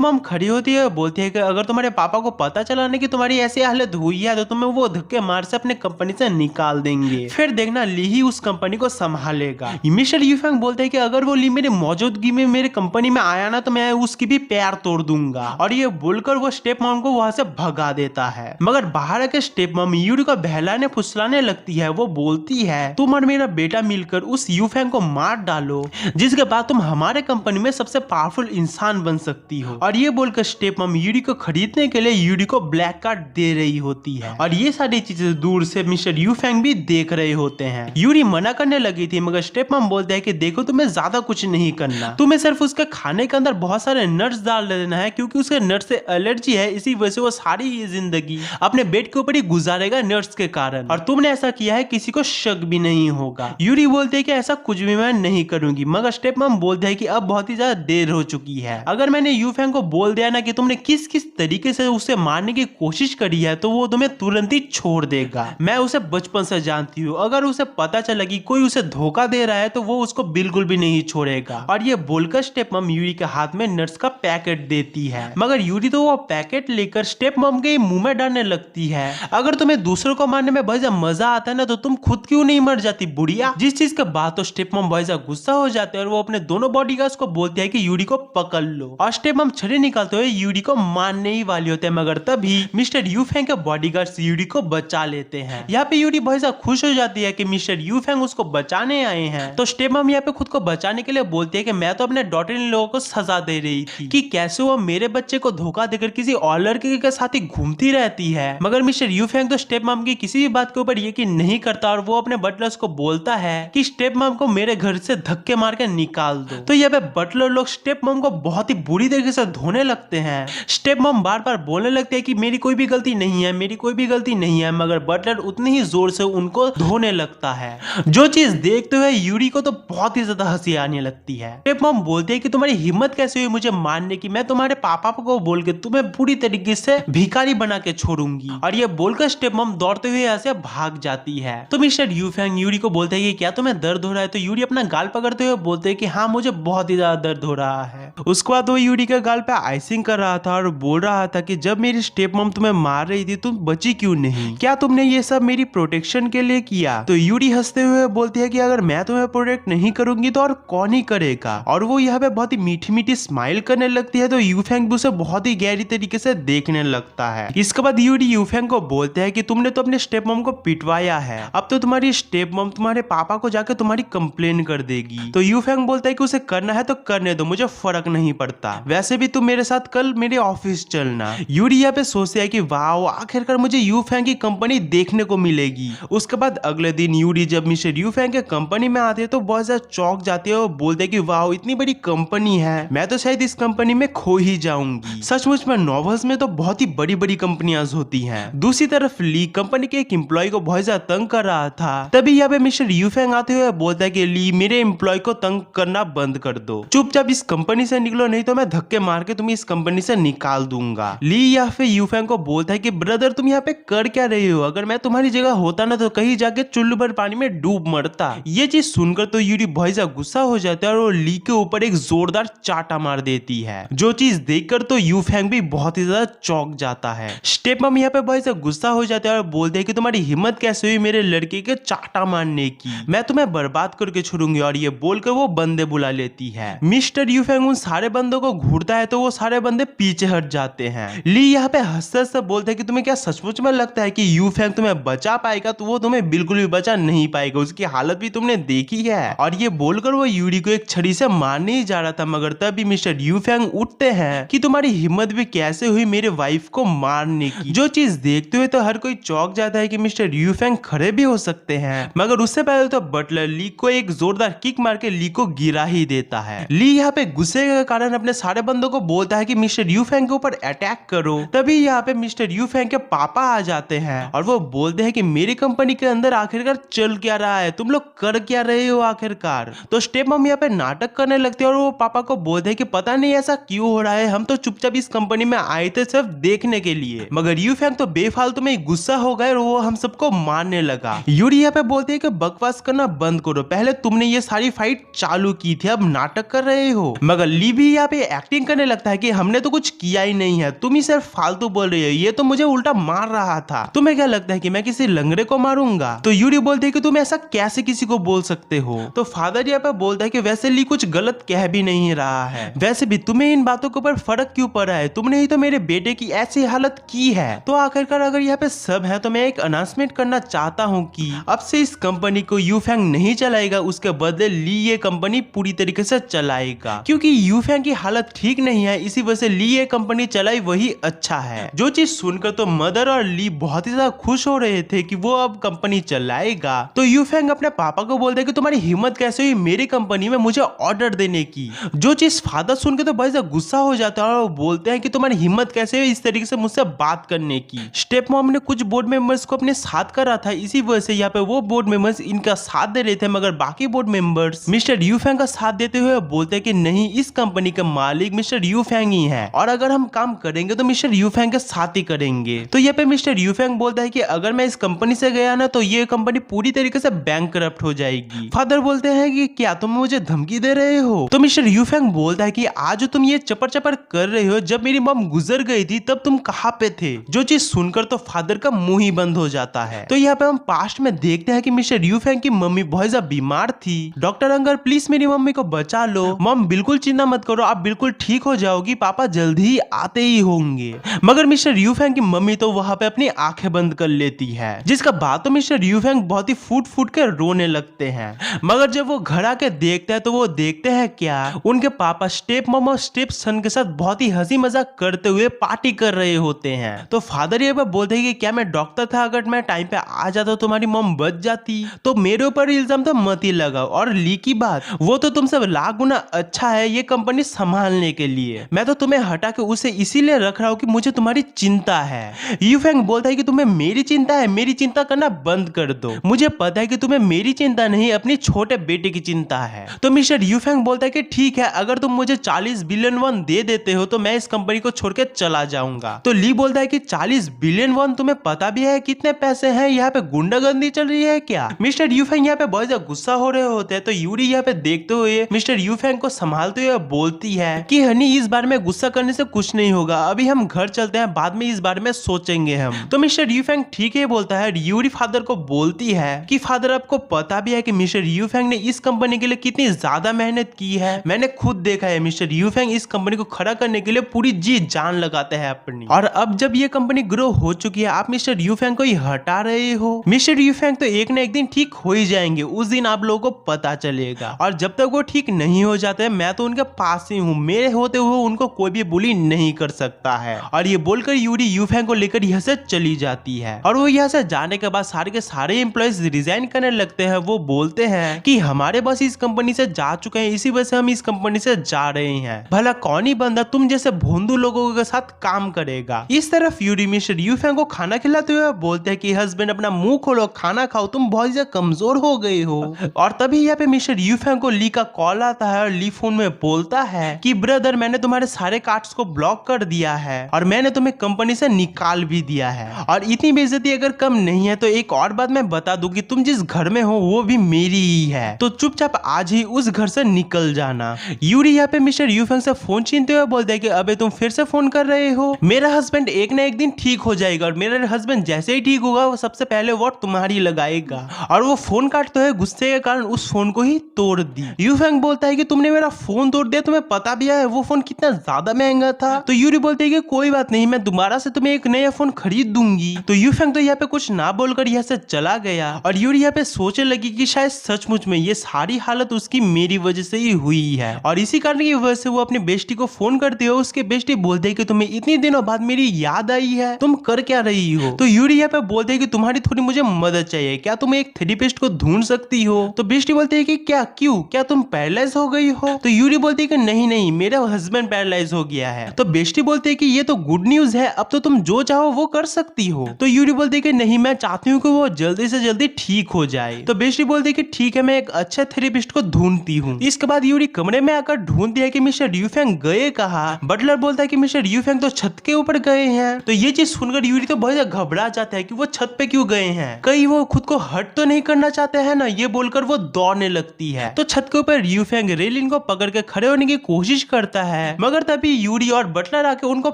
मॉम खड़ी होती है, बोलती है कि अगर तुम्हारे पापा को पता चला ना कि तुम्हारी ऐसी हालत हुई है तो तुम्हें वो धक्के मार से अपने कंपनी से निकाल देंगे, फिर देखना ली ही उस कंपनी को संभालेगा। मिस्टर यूफेंग बोलते हैं कि अगर वो ली मेरी मौजूदगी में मेरे कंपनी में आया ना तो मैं उसकी भी पैर तोड़ दूंगा, और ये बोलकर वो स्टेप मॉम को वहां से भगा देता है। मगर बाहर आके स्टेप मॉम यूरी को बहलाने फुसलाने लगती है। वो बोलती है तुम और मेरा बेटा मिलकर उस यूफेंग को मार डालो, जिसके बाद तुम हमारे कंपनी में सबसे पावरफुल इंसान बन सकती हो। और ये बोलकर स्टेप मॉम यूरी को खरीदने के लिए यूरी को ब्लैक कार्ड दे रही होती है, और ये सारी चीजें दूर से मिस्टर यूफेंग भी देख रहे होते हैं। यूरी मना करने लगी थी, मगर स्टेप मॉम बोलते हैं कि देखो तुम्हें ज्यादा कुछ नहीं करना, तुम्हें सिर्फ उसके खाने के अंदर बहुत सारे नट्स डाल देना है, क्योंकि उसके नट्स से एलर्जी है, इसी वजह से वो सारी ये जिंदगी अपने बेड के ऊपर ही गुजारेगा नट्स के कारण, और तुमने ऐसा किया है किसी को शक भी नहीं होगा। यूरी बोलते हैं कि ऐसा कुछ भी मैं नहीं करूंगी, मगर स्टेप मॉम बोलते हैं कि अब बहुत ही ज्यादा देर हो चुकी है। अगर मैंने यूफेंग को बोल दिया ना कि तुमने किस किस तरीके से उसे मारने की कोशिश करी है तो वो तुम्हें तुरंत ही छोड़ देगा। मैं उसे बचपन से जानती हूँ, अगर उसे पता चला कि कोई उसे धोखा दे रहा है तो वो उसको बिल्कुल भी नहीं छोड़ेगा। और ये बोलकर स्टेप मॉम यूरी के हाथ में नट्स का पैकेट देती है, मगर यूरी तो वो पैकेट लेकर स्टेप मॉम के मुंह में डालने लगती है। अगर तुम्हें दूसरों को मारने में बहुत ज्यादा मजा आता है ना तो तुम खुद क्यों नहीं मर जाती बुढ़िया। जिस चीज के बाद तो स्टेप मॉम बहुत ज्यादा गुस्सा हो जाते हैं और वो अपने दोनों बॉडीगार्ड्स को बोलते हैं कि यूरी को पकड़ लो, और स्टेप मॉम छड़ी निकालते हुए यूरी को मारने ही वाली होते हैं, मगर तभी मिस्टर यूफेंग के बॉडीगार्ड्स यूरी को बचा लेते हैं। यहाँ पे यूरी बहुत ज्यादा खुश हो जाती है कि मिस्टर यूफेंग उसको बचाने आए हैं। तो स्टेप मॉम यहाँ पे खुद को बचाने के लिए बोलती है कि मैं तो अपने डॉटर इन लोगों को सजा दे रही थी कि कैसे वो मेरे बच्चे को धोखा देकर किसी और लड़के के साथ ही घूमती रहती है। मगर मिस्टर यूफेंग तो स्टेप मॉम की किसी भी बात के ऊपर यकीन नहीं करता, और वो अपने बटलर्स को बोलता है कि स्टेप मॉम को मेरे घर से धक्के मार के निकाल दो। तो यहाँ पे बटलर लोग स्टेप मॉम को बहुत ही बुरी तरीके से धोने लगते हैं। स्टेप मॉम बार बार बोलने लगते हैं कि मेरी कोई भी गलती नहीं है, मेरी कोई भी गलती नहीं है, मगर बटलर उतनी ही जोर से उनको धोने लगता है। जो चीज देखते हुए यूरी को तो बहुत ही ज्यादा हंसी आने लगती है। स्टेप मॉम बोलते हैं कि तुम्हारी हिम्मत कैसे हुई मुझे मारने की, मैं तुम्हारे पापा को बोल के तुम्हें पूरी तरीके से भिखारी बना के छोड़ूंगी। और ये बोलकर स्टेप मॉम दौड़ते हुए यहाँ से भाग जाती है। तो मिस्टर यूफेंग यूरी को बोलते हैं कि क्या तुम्हें दर्द हो रहा है, तो यूरी अपना गाल पकड़ते हुए बोलते हैं कि हाँ मुझे बहुत ही ज्यादा दर्द हो रहा है। उसके बाद वो यूरी के गाल पे आइसिंग कर रहा था और बोल रहा था कि जब मेरी स्टेप मॉम तुम्हें मार रही थी तुम बची क्यों नहीं, क्या तुमने ये सब मेरी प्रोटेक्शन के लिए किया। तो यूरी हंसते हुए बोलती है कि अगर मैं तुम्हें प्रोटेक्ट नहीं करूंगी तो और कौन ही करेगा। और वो यहाँ पे बहुत ही मीठी मीठी स्माइल करने लगती है। तो यूफेंग भी उसे बहुत ही गहरी तरीके से देखने लगता है। इसके बाद यूरी यूफेंग को बोलते हैं कि तुमने तो अपने स्टेप मॉम को पिटवाया है, अब तो तुम्हारी स्टेप मॉम तुम्हारे पापा को जाकर तुम्हारी कंप्लेन कर देगी। तो यूफेंग बोलता है कि उसे करना है तो करने दो, मुझे फर्क नहीं पड़ता, वैसे भी तुम मेरे साथ कल मेरे ऑफिस चलना। यूरी यहाँ पे सोचते है कि वाह आखिरकार मुझे यूफेंग की कंपनी देखने को मिलेगी। उसके बाद अगले दिन यूरी जब मिस्टर यूफेंग के कंपनी में आते हैं तो बहुत ज्यादा चौंक जाती है और बोलते हैं कि वाह इतनी बड़ी कंपनी है, मैं तो शायद इस कंपनी में खो ही जाऊंगी। सचमुच में नॉवेल्स में तो बहुत ही बड़ी बड़ी कंपनियां होती हैं। दूसरी तरफ ली कंपनी के एक एम्प्लॉय को बहुत ज्यादा तंग कर रहा था। तभी यहाँ पे मिस्टर यूफेंग आते हुए बोलता है कि ली मेरे एम्प्लॉय को तंग करना बंद कर दो, चुपचाप इस कंपनी से निकलो नहीं तो मैं धक्के मार के तुम्हें इस कंपनी से निकाल दूंगा। ली यहाँ पे यूफेंग को बोलता है कि ब्रदर तुम यहाँ पे कर क्या रहे हो, अगर मैं तुम्हारी जगह होता ना तो कहीं जाके चुल्लू भर पानी में डूब मरता। ये चीज सुनकर तो यूरी बहुत ज्यादा गुस्सा हो जाता है और वो ली के ऊपर एक जोरदार चाटा मार देती है, जो चीज देखकर तो यूफेंग भी बहुत ही ज्यादा चौंक जाता है। स्टेप मॉम यहाँ पे बहुत ज्यादा गुस्सा हो जाता है और बोलते हैं कि तुम्हारी हिम्मत कैसे हुई मेरे लड़के के चाटा मारने की, मैं तुम्हें बर्बाद करके छोड़ूंगी। और ये बोलकर वो बंदे बुला लेती है। मिस्टर यूफेंग उन सारे बंदों को घूरता है तो वो सारे बंदे पीछे हट जाते हैं। ली यहाँ पे हंसते हंसते बोलते हैं कि तुम्हें क्या सचमुच में लगता है कि यूफेंग तुम्हें बचा पाएगा, तो वो तुम्हें बिल्कुल भी बचा नहीं पाएगा, उसकी हालत भी तुमने देखी है। और ये बोलकर वो यूरी को एक छड़ी से मारने ही जा रहा था, मगर तभी मिस्टर यूफेंग उठते हैं कि तुम्हारी हिम्मत भी कैसे हुई मेरे वाइफ को मारने की। जो चीज देखते हुए तो हर कोई चौंक जाता है कि मिस्टर यूफेंग खड़े भी हो सकते हैं, मगर उससे पहले तो बटलर ली को एक जोरदार किक मार के ली को गिरा ही देता है। ली यहाँ पे गुस्से के कारण अपने सारे बंदों को बोलता है कि मिस्टर यूफेंग के ऊपर अटैक करो। तभी यहाँ पे मिस्टर यूफेंग के पापा आ जाते हैं और वो बोलते हैं कि मेरी कंपनी के अंदर आखिरकार चल क्या रहा है, तुम लोग कर क्या रहे हो आखिरकार। तो स्टेप मॉम यहाँ पे नाटक करने लगते हैं और वो पापा को बोलते हैं कि पता नहीं ऐसा क्यों हो रहा है, हम तो चुपचाप इस कंपनी में आए थे सिर्फ देखने के लिए। मगर यूफेंग तो बेफालतू में गुस्सा हो गए और वो हम सबको मारने लगा। यूरी यहाँ पे बोलते हैं कि बकवास करना बंद करो, पहले तुमने ये सारी सारी फाइट चालू की थी, अब नाटक कर रहे हो। मगर ली भी यहाँ पे एक्टिंग करने लगता है कि हमने तो कुछ किया ही नहीं है, तुम ही सिर्फ फालतू बोल रही हो, ये तो मुझे उल्टा मार रहा था, तुम्हें क्या लगता है कि मैं किसी लंगड़े को मारूंगा? तो यूरी बोलते है कि तुम ऐसा कैसे किसी को बोल सकते हो? तो फादर यहाँ पे बोलता है कि वैसे ली कुछ गलत कह भी नहीं रहा है, वैसे भी तुम्हें इन बातों के ऊपर फर्क क्यों पड़ा है, तुमने ही तो मेरे बेटे की ऐसी हालत की है। तो आखिरकार अगर यहाँ पे सब है तो मैं एक अनाउंसमेंट करना चाहता हूँ कि अब से इस कंपनी को यूफैंग नहीं चलाएगा, उसके बदले ली ये कंपनी पूरी तरीके से चलाएगा, क्योंकि यूफैंग की हालत ठीक नहीं है, इसी वजह से ली ये कंपनी चलाई वही अच्छा है। जो चीज सुनकर तो मदर और ली बहुत ही ज्यादा खुश हो रहे थे कि वो अब कंपनी चलाएगा। तो यूफैंग अपने पापा को बोलते हैं कि तुम्हारी हिम्मत कैसे हुई मेरी कंपनी में मुझे ऑर्डर देने की। जो चीज फादर सुन के तो बहुत ज्यादा गुस्सा हो जाता है और बोलते हैं कि तुम्हारी हिम्मत कैसे हुई इस तरीके से मुझसे बात करने की। स्टेप मॉम ने कुछ बोर्ड मेंबर्स को अपने साथ करा था, इसी वजह से यहाँ पे वो बोर्ड मेंबर्स इनका साथ दे रहे थे, मगर बाकी बोर्ड मेंबर्स मिस्टर यूफैंग का साथ देते हुए बोलते हैं कि नहीं, इस कंपनी के मालिक मिस्टर यूफैंग ही है और अगर हम काम करेंगे तो मिस्टर यूफैंग के साथ ही करेंगे। तो यहाँ पे मिस्टर यूफैंग बोलता है कि अगर मैं इस कंपनी से गया ना तो ये कंपनी पूरी तरीके से बैंकरप्ट हो जाएगी। फादर बोलते हैं कि क्या तुम मुझे धमकी दे रहे हो? तो मिस्टर यूफैंग बोलता है कि आज तुम ये चपर चपर कर रहे हो, जब मेरी मॉम गुजर गई थी तब तुम कहाँ पे थे? जो चीज सुनकर तो फादर का मुंह ही बंद हो जाता है। तो यहाँ पे हम पास्ट में देखते हैं कि मिस्टर यूफैंग की मम्मी बहुत ज्यादा बीमार थी। डॉक्टर अंकल प्लीज मेरी मम्मी को बचा लो। मॉम बिल्कुल चिंता मत करो, आप बिल्कुल ठीक हो जाओगी, पापा जल्द ही आते ही होंगे। मगर मिस्टर यूफैंग की मम्मी तो वहां पे अपनी आंखें बंद कर लेती है, जिसका बाद तो मिस्टर यूफैंग बहुत ही फूट फूट के रोने लगते हैं। मगर जब वो घर आके देखते हैं तो वो देखते हैं क्या, उनके पापा स्टेप मॉम और स्टेप सन के साथ बहुत ही हंसी मजाक करते हुए पार्टी कर रहे होते हैं। तो फादर ये बोलते हैं कि क्या मैं डॉक्टर था, अगर मैं टाइम पे आ जाता तो तुम्हारी मॉम बच जाती। तो मेरे ऊपर इल्जाम तो मत ही लगाओ, और ली की बात वो तो तुमसे लाख गुना अच्छा है ये कंपनी संभालने के लिए, मैं तो तुम्हें हटा के उसे इसीलिए रख रहा हूँ कि मुझे तुम्हारी चिंता है। यूफैंग बोलता है कि तुम्हें मेरी चिंता है, मेरी चिंता करना बंद कर दो, मुझे पता है कि तुम्हें मेरी चिंता नहीं अपनी छोटे बेटे की चिंता है। तो मिस्टर यूफैंग बोलता है कि ठीक है, अगर तुम मुझे 40 बिलियन वन दे देते हो तो मैं इस कंपनी को छोड़ के चला जाऊंगा। तो ली बोलता है कि 40 बिलियन वन तुम्हें पता भी है कितने पैसे हैं, यहाँ पे गुंडागर्दी चल रही है क्या? मिस्टर यूफैंग यहाँ पे बहुत ज्यादा गुस्सा हो रहे होते हैं। तो यूरी यहाँ पे देखते हुए मिस्टर यूफैंग को संभालते हुए बोलती है कि हनी इस बारे में गुस्सा करने से कुछ नहीं होगा, अभी हम घर चलते हैं, बाद में इस बारे में सोचेंगे हम। तो मिस्टर यूफैंग ठीक है बोलता है। यूरी फादर को बोलती है कि फादर आपको पता भी है कि मिस्टर यूफैंग ने इस कंपनी के लिए कितनी ज्यादा मेहनत की है, मैंने खुद देखा है मिस्टर यूफैंग इस कंपनी को खड़ा करने के लिए पूरी जी जान लगाते हैं अपनी, और अब जब ये कंपनी ग्रो हो चुकी है आप मिस्टर यूफैंग को ही हटा रहे हो। मिस्टर यूफैंग तो एक न एक दिन ठीक हो ही जाएंगे, उस दिन आप लोगों को पता चलेगा, और जब तक वो ठीक नहीं हो जाते मैं तो उनके पास ही हूँ, मेरे होते हुए उनको कोई भी बुली नहीं कर सकता है। और ये बोलकर यूरी यूफैंग को लेकर यहाँ से चली जाती है, और वो यहाँ से जाने के बाद सारे के सारे एम्प्लॉइज रिजाइन करने लगते हैं। वो बोलते हैं कि हमारे बस इस कंपनी से जा चुके हैं, इसी वजह से हम इस कंपनी से जा रहे हैं, भला कौन ही बंदा तुम जैसे भोंदू लोगों के साथ काम करेगा। इस तरफ यूरी मिस्टर यूफैंग को खाना खिलाते हुए बोलते हैं कि हस्बैंड अपना मुंह खोलो, खाना खाओ, तुम बहुत ज्यादा कमजोर हो गए हो। और तभी यहाँ पे मिस्टर यूफैंग को ली का कॉल आता है, और ली फोन में बोलता है कि ब्रदर मैंने तुम्हारे सारे कार्ड्स को ब्लॉक कर दिया है और मैंने तुम्हें कंपनी से निकाल भी दिया है, और इतनी बेइज्जती अगर कम नहीं है तो एक और बात मैं बता दूं कि तुम जिस घर में हो वो भी मेरी ही है, तो चुपचाप आज ही उस घर से निकल जाना। यूरी यहाँ पे मिस्टर यूफैंग से फोन छीनते हुए बोलते हैं कि अबे तुम फिर से फोन कर रहे हो, मेरा हस्बैंड एक ना एक दिन ठीक हो जाएगा, और मेरा हस्बैंड जैसे ही ठीक होगा वो सबसे पहले वोट तुम्हारी लगाएगा। और वो फोन काटते हुए गुस्से के कारण उस फोन को ही तोड़ दी। यूफैंग बोलता है कि तुमने मेरा फोन तोड़ दिया, तुम्हें पता भी है वो फोन कितना ज्यादा महंगा था। तो यूरी बोलते है कि कोई बात नहीं, मैं दोबारा से तुम्हें एक नया फोन खरीद दूंगी। तो यूफैंग तो यहाँ पे कुछ ना बोलकर यहाँ से चला गया, और यूरी यहाँ पे सोचने लगी कि शायद सचमुच में ये सारी हालत उसकी मेरी वजह से ही हुई है, और इसी कारण की वजह से वो अपनी बेस्टी को फोन करती है। उसके बेस्टी बोलते है कि तुम्हें इतनी दिनों बाद मेरी याद आई है, तुम कर क्या रही हो? तो यूरी यहाँ पे बोलते है कि तुम्हारी थोड़ी मुझे मदद चाहिए, क्या तुम एक थेरेपिस्ट को ढूंढ सकती हो? तो बेस्टी बोलती है कि क्या, क्यों, क्या तुम पैरालाइज हो गई हो? तो यूरी बोलती है कि नहीं नहीं, मेरा हस्बैंड पैरालाइज हो गया है। तो बेस्टी बोलती है कि ये तो गुड न्यूज है, अब तो तुम जो चाहो वो कर सकती हो। तो यूरी बोलती है कि नहीं, मैं चाहती हूँ कि वो जल्दी से जल्दी ठीक हो जाए। तो बेस्टी बोलती है कि ठीक है, मैं एक अच्छे थेरेपिस्ट को ढूंढती हूँ। इसके बाद यूरी कमरे में आकर ढूंढती है कि मिस्टर यूफैंग गए कहाँ। बटलर बोलता है कि मिस्टर यूफैंग तो छत के ऊपर गए हैं। तो ये चीज सुनकर यूरी तो बहुत ज्यादा घबरा जाता है कि वो छत पे क्यों गए हैं, कहीं वो खुद को हर्ट तो नहीं करना चाहते हैं ना, ये बोलकर वो दौड़ने लगती है। तो छत के ऊपर यूफेंग रेलिन को पकड़ के खड़े होने की कोशिश करता है, मगर तभी यूरी और बटलर आके उनको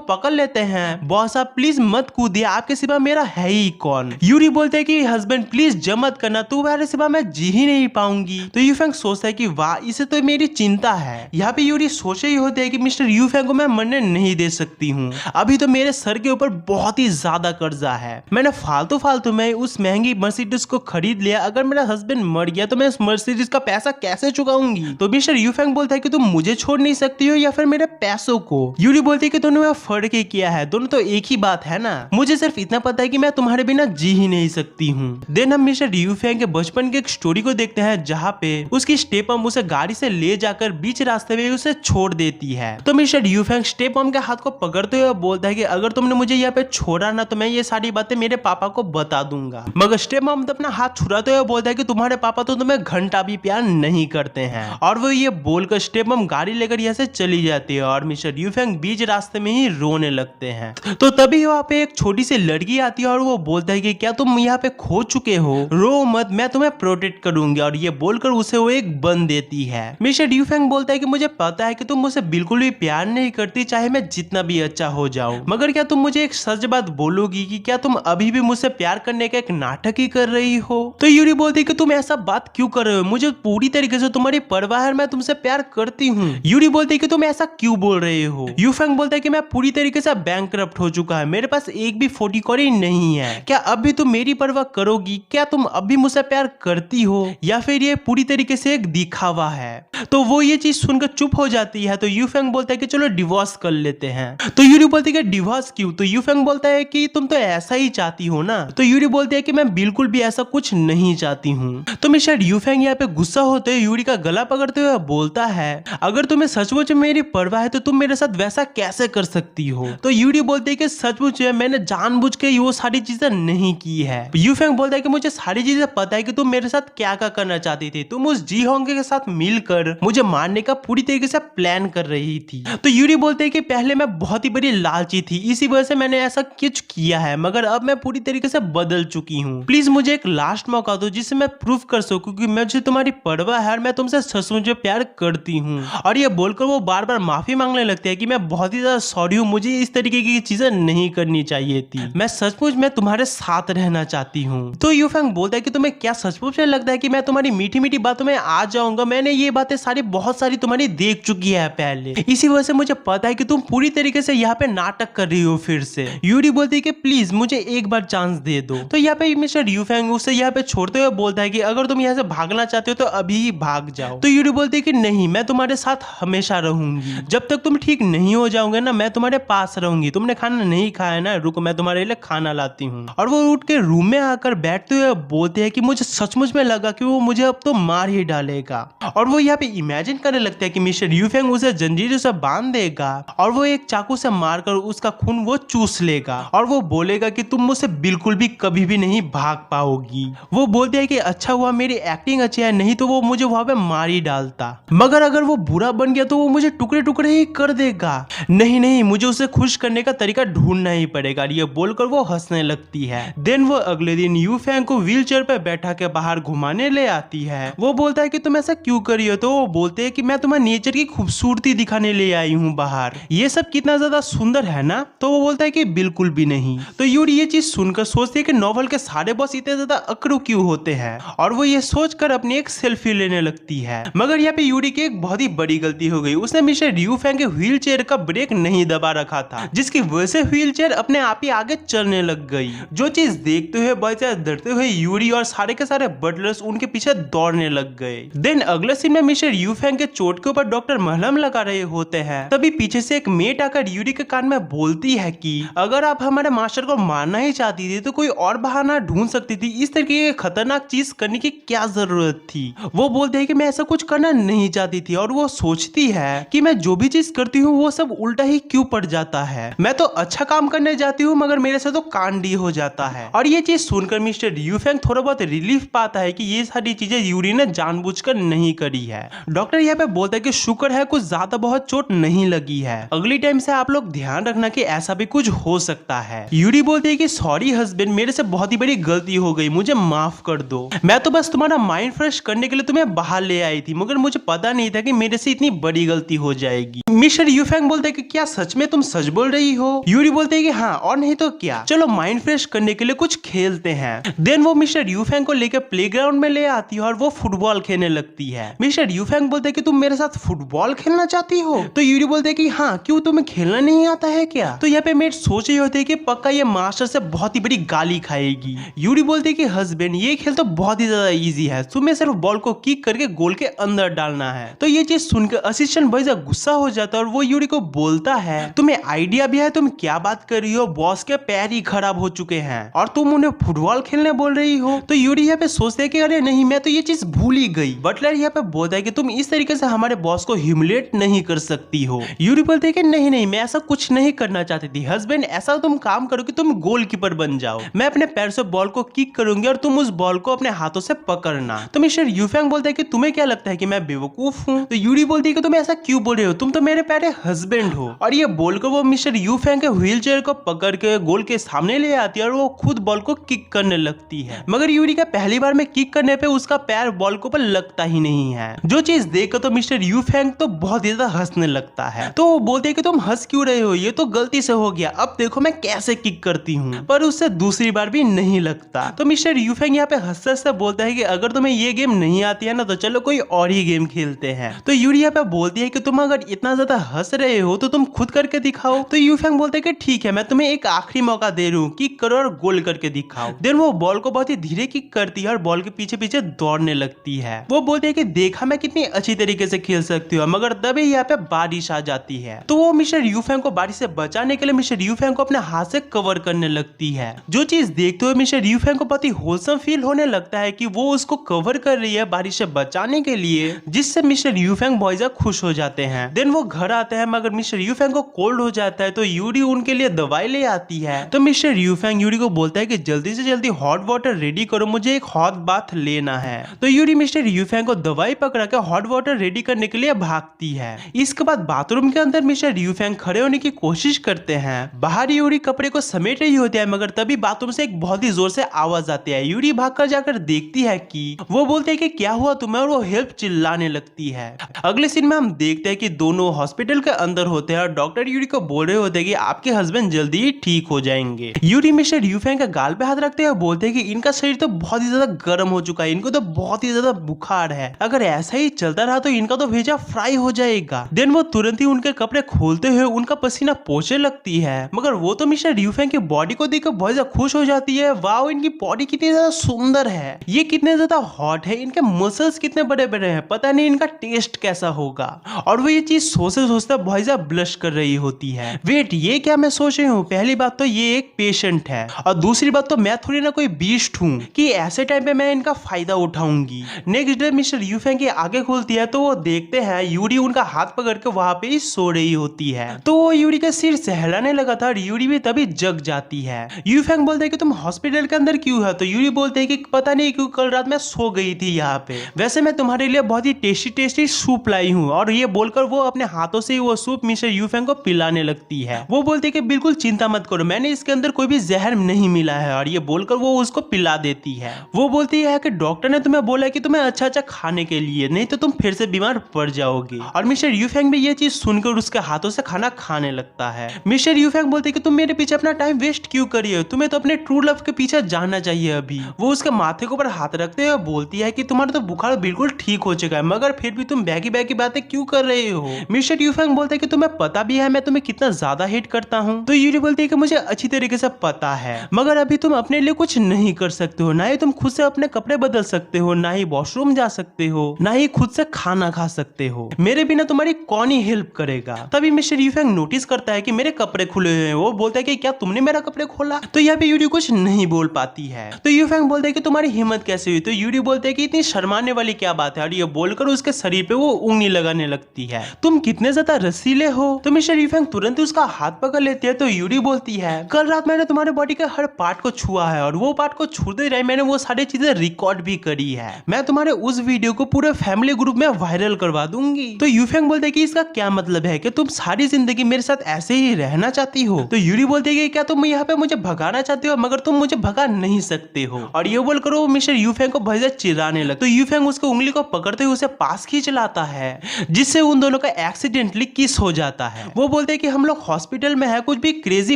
पकड़ लेते हैं। बॉस आप प्लीज मत कूदिए, आपके सिवा मेरा है ही कौन। यूरी बोलते है कि हस्बैंड प्लीज जब मत करना, तुम्हारे सिवा मैं जी ही नहीं पाऊंगी। तो यूफेंग सोचता है कि वाह, इसे तो मेरी चिंता है। यहाँ पे यूरी सोच ही होते है कि मिस्टर यूफेंग को मैं मरने नहीं दे सकती हूँ, अभी तो मेरे सर के ऊपर बहुत ही ज्यादा कर्जा है। मैंने फालतू में उस महंगी मर्सिडीज को खरीद लिया, अगर मेरा हस्बैंड मर गया तो मैं उस मर्सिडीज का पैसा कैसे चुकाऊंगी। तो मिस्टर यूफेंग बोलता है कि तुम मुझे छोड़ नहीं सकती हो या फिर मेरे पैसों को। यूरी बोलती है कि दोनों में फर्क ही किया है, दोनों तो एक ही बात है ना। मुझे सिर्फ इतना पता है कि मैं तुम्हारे बिना जी ही नहीं सकती हूँ। देन हम मिस्टर यूफेंग के बचपन के एक स्टोरी को देखते हैं, जहाँ पे उसकी स्टेपम उसे गाड़ी से ले जाकर बीच रास्ते में उसे छोड़ देती है। तो मिस्टर यूफेंग स्टेपम के हाथ को पकड़ते हुए बोलता है कि अगर तुमने मुझे यहाँ पे छोड़ा ना तो मैं ये सारी बातें मेरे पापा को बता दूंगा। मगर स्टेपम तो अपना हाथ छुड़ाते हुए बोलता है कि तुम्हारे पापा तो तुम्हें घंटा भी प्यार नहीं करते हैं। और वो ये बोलकर स्टेपम गाड़ी लेकर यहाँ से चली जाती है और मिस्टर यूफेंग बीच रास्ते में ही रोने लगते हैं। तो तभी वहाँ पे एक छोटी सी लड़की आती है और वो बोलता है कि क्या तुम यहाँ पे खो चुके हो, रो मत, मैं तुम्हें प्रोटेक्ट करूंगी। और ये बोलकर उसे वो एक बन देती है। मिस्टर यूफेंग बोलता है कि मुझे पता है कि तुम मुझसे बिल्कुल भी प्यार नहीं करती, चाहे मैं जितना भी अच्छा हो जाऊं, मगर क्या तुम मुझे एक सच बात बोलोगी कि क्या तुम अभी भी मुझसे प्यार करने का एक नाटक ही कर रही हो। तो यूरी बोलती है कि तुम ऐसा बात क्यों कर रहे हो, मुझे पूरी तरीके से तुम्हारी परवाह है, मैं तुमसे प्यार करती हूँ। यूरी बोलती है कि तुम ऐसा क्यों बोल रहे हो। यूफेंग बोलता है कि मैं पूरी तरीके से बैंकरप्ट हो चुका है, मेरे पास एक भी 40 कौड़ी नहीं है, क्या अब भी तुम मेरी परवाह करोगी, क्या तुम अब भी मुझसे प्यार करती हो या फिर ये पूरी तरीके से एक दिखावा है। तो वो ये चीज सुनकर चुप हो जाती है। तो यूफेंग बोलता है कि चलो डिवोर्स कर लेते हैं। तो यूरी बोलती है कि डिवोर्स क्यों। तो यूफेंग बोलता है कि तुम तो ऐसा ही चाहती हो ना। तो यूरी बोलती है कि मैं बिल्कुल भी ऐसा कुछ नहीं चाहती हूँ। तो मिस्टर यूफेंग यहाँ पे गुस्सा होते हुए यूरी का गला पकड़ते हुए बोलता है, अगर तुम्हें सचमुच मेरी परवाह है तो तुम मेरे साथ वैसा कैसे कर सकती हो। तो यूरी बोलती है कि सचमुच मैंने जानबूझ के वो सारी चीजें नहीं की है। यूफेंग बोलता है कि मुझे सारी चीजें पता है कि तुम मेरे साथ क्या क्या करना चाहती थी, तुम उस जी होंगे के साथ मिलकर मुझे मारने का पूरी तरीके से प्लान कर रही थी। तो यूरी बोलते हैं कि पहले मैं बहुत ही बड़ी लालची थी, इसी वजह से मैंने ऐसा कुछ किया है, मगर अब मैं पूरी तरीके से बदल चुकी हूँ। प्लीज मुझे एक लास्ट मौका दो जिससे मैं प्रूफ कर सकूं कि मुझे तुम्हारी परवाह है और मैं तुमसे सचमुच प्यार करती हूँ। और ये बोलकर वो बार बार माफी मांगने लगते हैं कि मैं बहुत ही ज्यादा सॉरी हूँ, मुझे इस तरीके की चीजें नहीं करनी चाहिए थी, मैं सचमुच में तुम्हारे साथ रहना चाहती हूँ। तो यूफेंग बोलता है कि तुम्हें क्या सचमुच में लगता है कि मैं तुम्हारी मीठी मीठी बातों में आ जाऊंगा, मैंने ये बातें सारी बहुत सारी तुम्हारी देख चुकी है पहले, इसी वजह से मुझे पता है कि तुम पूरी तरीके से यहाँ पे नाटक कर रही हो फिर से। यूरी बोलती है कि प्लीज मुझे एक बार चांस दे दो। तो यहाँ पे मिस्टर यूफेंग उसे यहाँ पे छोड़ते हुए बोलता है कि अगर तुम यहाँ से भागना चाहते हो तो अभी ही भाग जाओ। तो यूरी बोलती है कि नहीं, मैं तुम्हारे साथ हमेशा रहूंगी, जब तक तुम ठीक नहीं हो जाओगे ना मैं तुम्हारे पास रहूंगी। तुमने खाना नहीं खाया ना, रुको मैं तुम्हारे लिए खाना लाती हूँ। और वो उठ के रूम में आकर बैठते हुए बोलते हैं कि मुझे सचमुच में लगा कि वो मुझे अब तो मार ही डालेगा। और वो यहाँ पे इमेजिन करने लगता है कि मिस्टर यूफेंग उसे जंजीरों से बांध देगा और वो एक चाकू से मारकर उसका खून वो चूस लेगा और वो बोलेगा कि तुम मुझसे बिल्कुल भी कभी भी नहीं भाग पाओगी। वो बोलते हैं कि अच्छा हुआ मेरी एक्टिंग अच्छी है, नहीं तो वो मुझे वहां पे मार ही डालता, मगर अगर वो बुरा बन गया तो वो मुझे टुकड़े टुकड़े ही कर देगा। नहीं नहीं, मुझे उसे खुश करने का तरीका ढूंढना ही पड़ेगा। ये बोलकर वो हंसने लगती है। देन वो अगले दिन यूफेंग को व्हीलचेयर पे बैठा के बाहर घुमाने ले आती है। वो बोलता है कि तुम ऐसा क्यों करी हो। तो वो बोलते हैं कि मैं तुम्हें नेचर की खूबसूरती दिखाने ले आई हूँ बाहर, ये सब कितना ज्यादा सुंदर है ना। तो वो बोलता है कि बिल्कुल भी नहीं। तो यूरी ये चीज सुनकर सोचती है कि नॉवल के सारे बॉस इतने ज्यादा अकड़ू क्यों होते हैं और वो ये सोचकर अपनी एक सेल्फी लेने लगती है। मगर यहाँ पे यूरी की एक बहुत ही बड़ी गलती हो गई, उसने मिस्टर यूफेंग के व्हील चेयर का ब्रेक नहीं दबा रखा था, जिसकी वजह से व्हील चेयर अपने आप ही आगे चलने लग गई। जो चीज देखते हुए बच्चे डरते हुए यूरी और सारे के सारे बटलर्स उनके पीछे दौड़ने लग गए। देन अगले सीन में मिस्टर यूफेंग के चोट के ऊपर डॉक्टर मलहम लगा रहे होते हैं। तभी पीछे से एक मेट आकर यूरी के कान में बोलती है कि अगर आप हमारे मास्टर को मारना ही चाहती थी तो कोई और बहाना ढूंढ सकती थी, इस तरीके की खतरनाक चीज करने की क्या जरूरत थी। वो बोलते हैं कि मैं ऐसा कुछ करना नहीं चाहती थी और वो सोचती है कि मैं जो भी चीज करती हूँ वो सब उल्टा ही क्यों पड़ जाता है, मैं तो अच्छा काम करने जाती हूँ मगर मेरे से तो कांड ही हो जाता है। और ये चीज सुनकर मिस्टर यूफेंग थोड़ा बहुत रिलीफ पाता है कि ये सारी चीजें यूरी ने जानबूझकर नहीं करी है। डॉक्टर यहाँ पे बोलता है कि शुक्र है कुछ ज्यादा बहुत चोट नहीं लगी है, अगली टाइम से आप लोग ध्यान रखना कि ऐसा भी कुछ हो सकता है। यूरी बोलती है कि सॉरी हस्बैंड, मेरे से बहुत ही बड़ी गलती हो गई, मुझे माफ कर दो, मैं तो बस तुम्हारा माइंड फ्रेश करने के लिए तुम्हें बाहर ले आई थी, मगर मुझे पता नहीं था कि मेरे से इतनी बड़ी गलती हो जाएगी। मिस्टर यूफेंग बोलते हैं कि क्या सच में तुम सच बोल रही हो? यूरी बोलते हैं कि हाँ, और नहीं तो क्या, चलो माइंड फ्रेश करने के लिए कुछ खेलते हैं। देन वो मिस्टर यूफेंग को लेकर प्लेग्राउंड में ले आती है और वो फुटबॉल खेलने लगती है। मिस्टर यूफेंग बोलते हैं कि तुम मेरे साथ फुटबॉल खेलना चाहती हो? तो यूरी बोलते हैं कि हाँ, क्यों, तुम्हें खेलना नहीं आता है क्या? तो यहाँ पे मेट सोच रही होती है कि पक्का ये मास्टर से बहुत ही बड़ी गाली खाएगी। यूरी बोलते हैं कि हस्बैंड, ये खेल तो बहुत ही ज्यादा इजी है, तुम्हें सिर्फ बॉल को किक करके गोल के अंदर डालना है। तो ये चीज सुनकर असिस्टेंट बहुत ज्यादा गुस्सा हो जाता है और वो यूरी को बोलता है, तुम्हें आइडिया भी है, तुम क्या बात कर रही हो, बॉस के पैर ही खराब हो चुके हैं और तुम उन्हें फुटबॉल खेलने बोल रही हो। तो यूरी यहाँ पे सोचते है कि अरे नहीं, मैं तो ये चीज भूल ही गई। बटलर यहाँ पे बोलता है कि तुम इस तरीके से हमारे बॉस को ह्यूमिलेट नहीं कर सकती हो। यूरी बोलते है कि नहीं नहीं, मैं ऐसा कुछ नहीं करना चाहती थी। हस्बैंड, ऐसा तुम काम करो कि तुम गोलकीपर बन जाओ, मैं अपने पैर से बॉल को किक करूंगी और तुम उस बॉल को अपने हाथों से पकड़ना। तो मिस्टर यूफेंग बोलते है कि तुम्हें क्या लगता है कि मैं बेवकूफ हूँ? तो यूरी बोलती है कि तुम ऐसा क्यों बोल रहे हो, तुम तो मेरे प्यारे हस्बैंड हो। और ये बोलकर वो मिस्टर यूफेंग के व्हील चेयर को पकड़ के गोल के सामने ले आती है और वो खुद बॉल को किक करने लगती है। मगर यूरी का पहली बार में किक करने पे उसका पैर बॉल को पर लगता ही नहीं है। जो चीज देखकर तो मिस्टर यूफेंग तो बहुत ज्यादा हंसने लगता है। तो वो बोलते हैं कि तुम हंस क्यों रहे हो, ये तो गलती से हो गया, अब देखो मैं कैसे किक करती हूँ। पर उससे दूसरी बार भी नहीं लगता। तो मिस्टर यूफेंग यहाँ पे हंसते हंसते बोलता है कि अगर तुम्हें ये गेम नहीं आती है ना, तो चलो कोई और ही गेम खेलते हैं। तो यूरी यहाँ पे बोलती है कि तुम अगर इतना ज्यादा हंस रहे हो तो तुम खुद करके दिखाओ। तो यूफेंग बोलते है कि ठीक है, मैं तुम्हें एक आखिरी मौका दे रही हूँ, किक करो और गोल करके दिखाओ। देन वो बॉल को बहुत ही धीरे किक करती है और बॉल के पीछे पीछे दौड़ने लगती है। वो बोलते है कि देखा मैं कितनी अच्छी तरीके से खेल सकती हूँ। मगर तभी यहाँ पे बारिश आ जाती है। तो वो मिस्टर यूफेंग को बारिश से बचाने के लिए मिस्टर यूफेंग को अपने हाथ से कवर करने लगती है। जो चीज देखते हुए मिस्टर यूफेंग को बहुत ही होलसम फील होने लगता है कि वो उसको कवर कर रही है बारिश से बचाने के लिए, जिससे मिस्टर यूफेंग बहुत ज्यादा खुश हो जाते हैं। देन वो घर आते हैं, मगर मिस्टर यूफेंग को कोल्ड हो जाता है। तो यूरी उनके लिए दवाई ले आती है। तो मिस्टर यूफेंग यूरी को बोलता है कि जल्दी से जल्दी हॉट वाटर रेडी करो, मुझे एक हॉट बाथ लेना है। तो यूरी मिस्टर यूफेंग को दवाई पकड़ा के हॉट वाटर रेडी करने के लिए भागती है। इसके बाद बाथरूम के अंदर मिस्टर यूफेंग खड़े होने की कोशिश करते हैं। बाहर यूरी कपड़े को समेट रही होती है, मगर तभी बाथरूम से एक बहुत ही जोर से आवाज आती है। यूरी भागकर जाकर देखती है कि वो बोलते हैं कि क्या हुआ तुम्हें, और वो हेल्प चिल्लाने लगती है। अगले सीन में हम देखते हैं कि दोनों हॉस्पिटल के अंदर होते हैं और डॉक्टर यूरी को बोल रहे होते हैं कि आपके हस्बैंड जल्दी ही ठीक हो जाएंगे। यूरी मिस्टर यूफेंग के गाल पे हाथ रखते हैं, बोलते हैं कि इनका शरीर तो बहुत ही ज्यादा गर्म हो चुका है, इनको तो बहुत ही ज्यादा बुखार है, अगर ऐसा ही चलता रहा तो इनका तो भेजा फ्राई हो जाएगा। देन वो तुरंत ही उनके कपड़े खोलते हुए उनका पसीना पोंछने लगती है। मगर वो तो मिस्टर यूफेंग की बॉडी को देखकर बहुत ज्यादा खुश हो जाती है। वाओ, इनकी बॉडी कितनी ज्यादा सुंदर है, ये कितने ज्यादा हॉट है, इनके मसल्स कितने बड़े बड़े हैं, पता नहीं इनका टेस्ट कैसा होगा। और वो ये चीज सोचते सोचते बहुत ज्यादा ब्लश कर रही होती है। वेट, ये क्या मैं सोच रही हूँ, पहली बात तो ये एक पेशेंट है और दूसरी बात तो मैं थोड़ी ना कोई बीस्ट हूँ कि ऐसे टाइम पे मैं इनका फायदा उठाऊंगी। नेक्स्ट डे मिस्टर यूफेंग की आंखें खुलती है तो वो देखते हैं यूरी उनका हाथ पकड़ के वहां पे सो रही होती है। तो वो यूरी का सिर सहलाने लगा था और यूरी भी तभी जग जाती है। यूफेंग बोलते हैं कि तुम हॉस्पिटल के अंदर क्यों है? तो यूरी बोलते हैं कि पता नहीं क्यों कल रात मैं सो गई थी यहाँ पे, वैसे मैं तुम्हारे लिए बहुत ही टेस्टी टेस्टी सूप लाई हूँ। और ये बोलकर वो अपने हाथों से वो सूप मिस्टर यूफेंग को पिलाने लगती है। वो बोलते हैं कि बिल्कुल चिंता मत करो, मैंने इसके अंदर कोई भी जहर नहीं मिला है। और ये बोलकर वो उसको पिला देती है। वो बोलती है कि डॉक्टर ने तुम्हें बोला कि तुम्हें अच्छा अच्छा खाने के लिए, नहीं तो तुम फिर से बीमार पड़ जाओगे। और मिस्टर यूफेंग भी ये चीज सुनकर उसके हाथों से खाना खाने लगता है। मिस्टर यूफेंग बोलते हैं कि तुम मेरे पीछे अपना टाइम वेस्ट क्यों कर रही हो, तुम्हें तो अपने ट्रू लव के पीछे जाना चाहिए अभी। वो उसके माथे के ऊपर हाथ रखते हुए बोलती है कि तुम्हारा तो बुखार बिल्कुल ठीक हो चुका है, मगर फिर भी तुम बैगी बैगी बातें क्यों कर रहे हो। मिस्टर यूफेंग बोलते हैं कि तुम्हें पता भी है मैं तुम्हें कितना ज्यादा हेट करता हूँ। तो यूरी बोलती है कि मुझे अच्छी तरीके से पता है, मगर अभी तुम अपने लिए कुछ नहीं कर सकते हो, ना ही तुम खुद से अपने कपड़े बदल सकते हो, ना ही वॉशरूम जा सकते हो, ना ही खुद से खाना खा सकते हो, मेरे बिना तुम्हारी कौन ही हेल्प करेगा। तभी मिस्टर यूफेंग नोटिस करता है कि मेरे कपड़े खुले हुए हैं। वो बोलता है कि क्या तुमने मेरा कपड़े खोला? तो यहाँ पे यूरी कुछ नहीं बोल पाती है। तो यूफेंग बोलते हैं कि तुम्हारी हिम्मत कैसे हुई? तो यूरी बोलते हैं कि इतनी शर्माने वाली क्या बात है। और ये बोलकर उसके शरीर पे वो उंगली लगाने लगती है। तुम कितने ज्यादा रसीले हो। तो मिस्टर यूफेंग तुरंत उसका हाथ पकड़ लेती है। तो यूरी बोलती है कल रात मैंने तुम्हारे बॉडी के हर पार्ट को छुआ है और वो पार्ट को छूते रहे मैंने वो सारी चीजें रिकॉर्ड भी करी है। मैं तुम्हारे उस वीडियो को पूरे फैमिली ग्रुप में वायरल करवा दूंगी। तो यूफेंग बोलते हैं कि इसका क्या मतलब है कि तुम सारी जिंदगी मेरे साथ ऐसे ही रहना चाहती हो? तो यूरी बोलती है कि क्या तुम यहाँ पे मुझे भगाना चाहते हो, मगर तुम मुझे भगा नहीं सकते हो। और ये बोलकर वो मिस्टर यूफेंग को बहुत चिढ़ाने चिल्लाने लगता। तो यूफेंग उसको उंगली को पकड़ते हुए उसे पास खींच लाता है, जिससे उन दोनों का एक्सीडेंटली किस हो जाता है। वो बोलते हैं कि हम लोग हॉस्पिटल में है, कुछ भी क्रेजी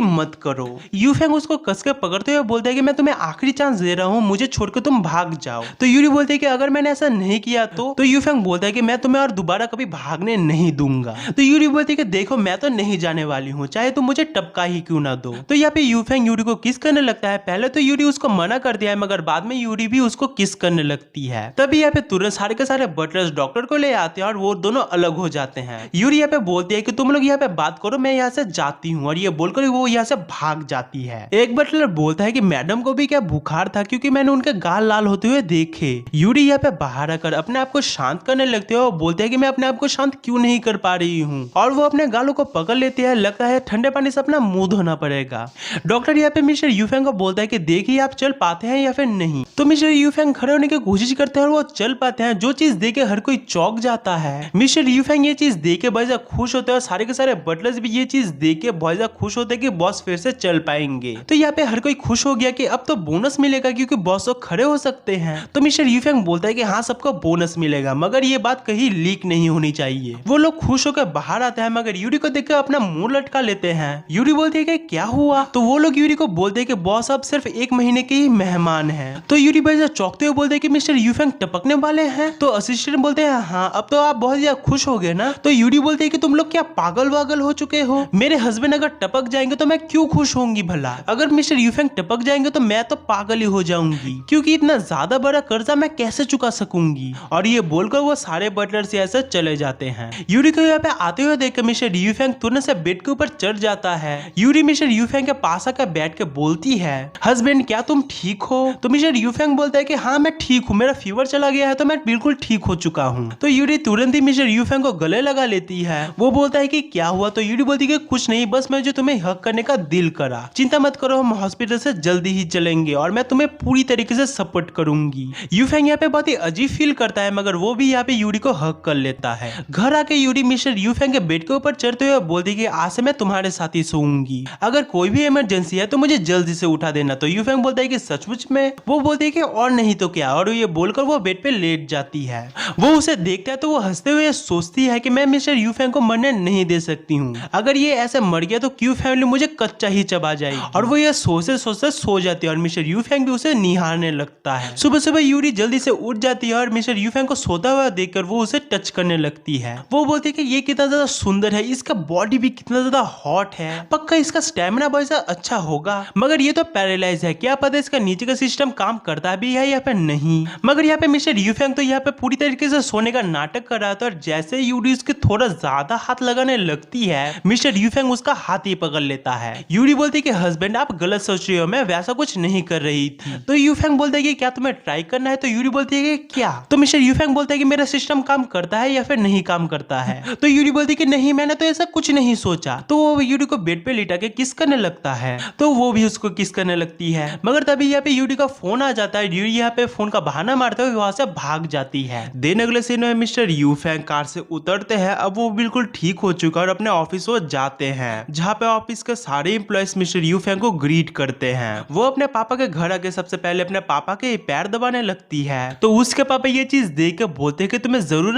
मत करो। यूफेंग उसको कस के पकड़ते हुए बोलता है कि मैं तुम्हें आखिरी चांस दे रहा हूँ, मुझे छोड़कर तुम भाग जाओ। तो यूरी बोलते हैं कि अगर मैंने ऐसा नहीं किया तो यूफेंग बोलता है कि मैं तुम्हें और दोबारा कभी भागने नहीं दूंगा। तो यूरी बोलती है कि देखो मैं तो नहीं जाने वाली हूँ, चाहे तुम मुझे टपका ही क्यों ना दो। तो यहाँ पे यूफेंग यूरी को किस करने लगता है। पहले तो यूरी उसको मना कर दिया है, मगर बाद में यूरी भी उसको किस करने लगती है। तभी यहाँ पे तुरंत सारे के सारे बटलर्स डॉक्टर को ले आते हैं और वो दोनों अलग हो जाते हैं। यूरी यहाँ पे बोलती है कि तुम लोग यहाँ पे बात करो, मैं यहाँ से जाती हूँ, और ये बोलकर वो यहाँ से भाग जाती है। एक बटलर बोलता है कि मैडम को भी क्या बुखार था, क्योंकि मैंने उनके गाल लाल होते हुए देखे। यूरी यहाँ पे बाहर आकर अपने आप को शांत करने लगते हैं और बोलते हैं कि मैं अपने आप को शांत क्यों नहीं कर पा रही हूँ, और वो अपने गालों को पकड़ लेती है। लगता है ठंडे पानी से अपना मुंह धोना पड़ेगा। डॉक्टर यहाँ पे मिस्टर यूफेंग को बोलता है कि देखिए आप चल पाते हैं या फिर नहीं। तो मिस्टर यूफेंग खड़े होने की कोशिश करते हैं और वो चल पाते हैं, जो चीज देख के हर कोई चौंक जाता है। मिस्टर यूफेंग ये चीज देख के बहुत ज्यादा खुश होते हैं और सारे के सारे बटलर्स भी ये चीज देख के बहुत ज्यादा खुश होते हैं कि बॉस फिर से चल पाएंगे। तो यहाँ पे हर कोई खुश हो गया कि अब तो बोनस मिलेगा, क्योंकि बॉस लोग खड़े हो सकते हैं। तो मिस्टर यूफेंग बोलता है कि हाँ सबको बोनस मिलेगा, मगर ये बात कहीं लीक नहीं होनी चाहिए। वो लोग खुश होकर बाहर आते हैं, मगर यूरी को देखकर अपना मुंह लटका लेते हैं। यूरी बोलती है कि क्या हुआ। तो वो लोग यूरी को बोलते हैं कि बॉस अब सिर्फ 1 महीने के ही मेहमान हैं। तो यूरी भाई चौंकते हुए बोलते हैं कि मिस्टर यूफेंग टपकने वाले हैं। तो असिस्टेंट बोलते हैं हाँ अब तो आप बहुत ज्यादा खुश हो गए ना। तो यूरी बोलते हैं कि तुम लोग क्या पागल वागल हो चुके हो, मेरे हस्बैंड अगर टपक जाएंगे तो मैं क्यों खुश होंगी भला। अगर मिस्टर यूफेंग टपक जाएंगे तो मैं तो पागल ही हो जाऊंगी, क्योंकि इतना ज्यादा बड़ा कर्जा मैं कैसे चुका सकूंगी। और ये बोलकर वो सारे बटलर्स ऐसे चले जाते हैं। यूरी को यहाँ पे आते हुए देखकर मिस्टर यूफेंग तुरंत से बेड के ऊपर चढ़ जाता है। यूरी मिस्टर यूफेंग के पास आकर बैठ के बोलती है हस्बैंड क्या तुम ठीक हो। तो मिस्टर यूफेंग बोलता है कि हाँ मैं ठीक हूँ, मेरा फीवर चला गया है तो मैं बिल्कुल ठीक हो चुका हूँ। तो यूरी तुरंत ही मिस्टर यूफेंग को गले लगा लेती है। वो बोलता है कि क्या हुआ। तो यूरी बोलती है कि कुछ नहीं, बस मैं जो तुम्हें हक करने का दिल करा, चिंता मत करो, हम हॉस्पिटल से जल्दी ही चलेंगे और मैं तुम्हें पूरी तरीके से सपोर्ट करूंगी। यूफेंग यहाँ पे बहुत ही अजीब फील करता है, मगर वो भी यहाँ पे यूरी को हक कर लेता है। घर आके यूरी मिस्टर यूफेंग के बेड के ऊपर चढ़ते हुए बोलती है कि आज से मैं तुम्हारे साथ ही सोऊंगी, अगर कोई भी इमरजेंसी है तो मुझे जल्दी से उठा देना। तो यूफेंग बोलता है कि सचमुच में। वो बोलती है कि और नहीं तो क्या, और ये बोलकर वो बेड पे लेट जाती है। वो उसे देखता है तो वो हंसते हुए सोचती है कि मैं मिस्टर यूफेंग को मरने नहीं दे सकती हूँ, अगर ये ऐसे मर गया तो क्यू फैमिली मुझे कच्चा ही चबा जाएगी। और वो ये सोचते सोचते सो जाती है और मिस्टर यूफेंग भी उसे निहारने लगता है। सुबह सुबह यूरी जल्दी से उठ जाती है और मिस्टर यूफेंग को सोता हुआ देखकर वो उसे टच करने लगती है। वो बोलती है कि ये कितना ज्यादा सुंदर है, इसका बॉडी भी कितना ज्यादा हॉट है, पक्का इसका स्टेमिना बहुत ज्यादा अच्छा होगा, मगर ये तो पैरालाइज है, क्या पता इसका नीचे का सिस्टम काम करता भी है या फिर नहीं। मगर यहाँ पे मिस्टर यूफेंग तो यहाँ पे पूरी तरीके से सोने का नाटक कर रहा था, और जैसे यूरी उसके थोड़ा ज्यादा हाथ लगाने लगती है मिस्टर यूफेंग उसका हाथ ही पकड़ लेता है। यूरी बोलती है कि हस्बैंड आप गलत सोच रहे हो, मैं वैसा कुछ नहीं कर रही थी। तो यूफेंग बोलता है कि क्या तुम्हें ट्राई करना है। तो यूरी बोलती है कि क्या। तो मिस्टर यूफेंग बोलता है कि मेरा सिस्टम काम करता है या फिर नहीं काम करता है। तो यूरी बोलती है कि नहीं मैंने तो ऐसा कुछ नहीं सोचा। तो वो यूरी को बेड पे लिटा के किस करने लगता है, तो वो भी उसको किस करने लगती है। मगर तभी यहाँ पे यूरी का फोन आ जाता है। यूरी यहाँ पे फोन का बहाना मारते हुए वहां से भाग जाती है। दिन अगले सीन में मिस्टर यूफेंग कार से उतरते हैं। अब वो बिल्कुल ठीक हो चुका और अपने ऑफिस वो जाते हैं, जहाँ पे ऑफिस के सारे एम्प्लॉयज मिस्टर यूफेंग को ग्रीट करते हैं। वो अपने पापा के घर आके सबसे पहले अपने पापा के पैर दबाने लगती है। तो उसके पापा ये चीज देख के बोलते हैं कि तुम्हें जरूर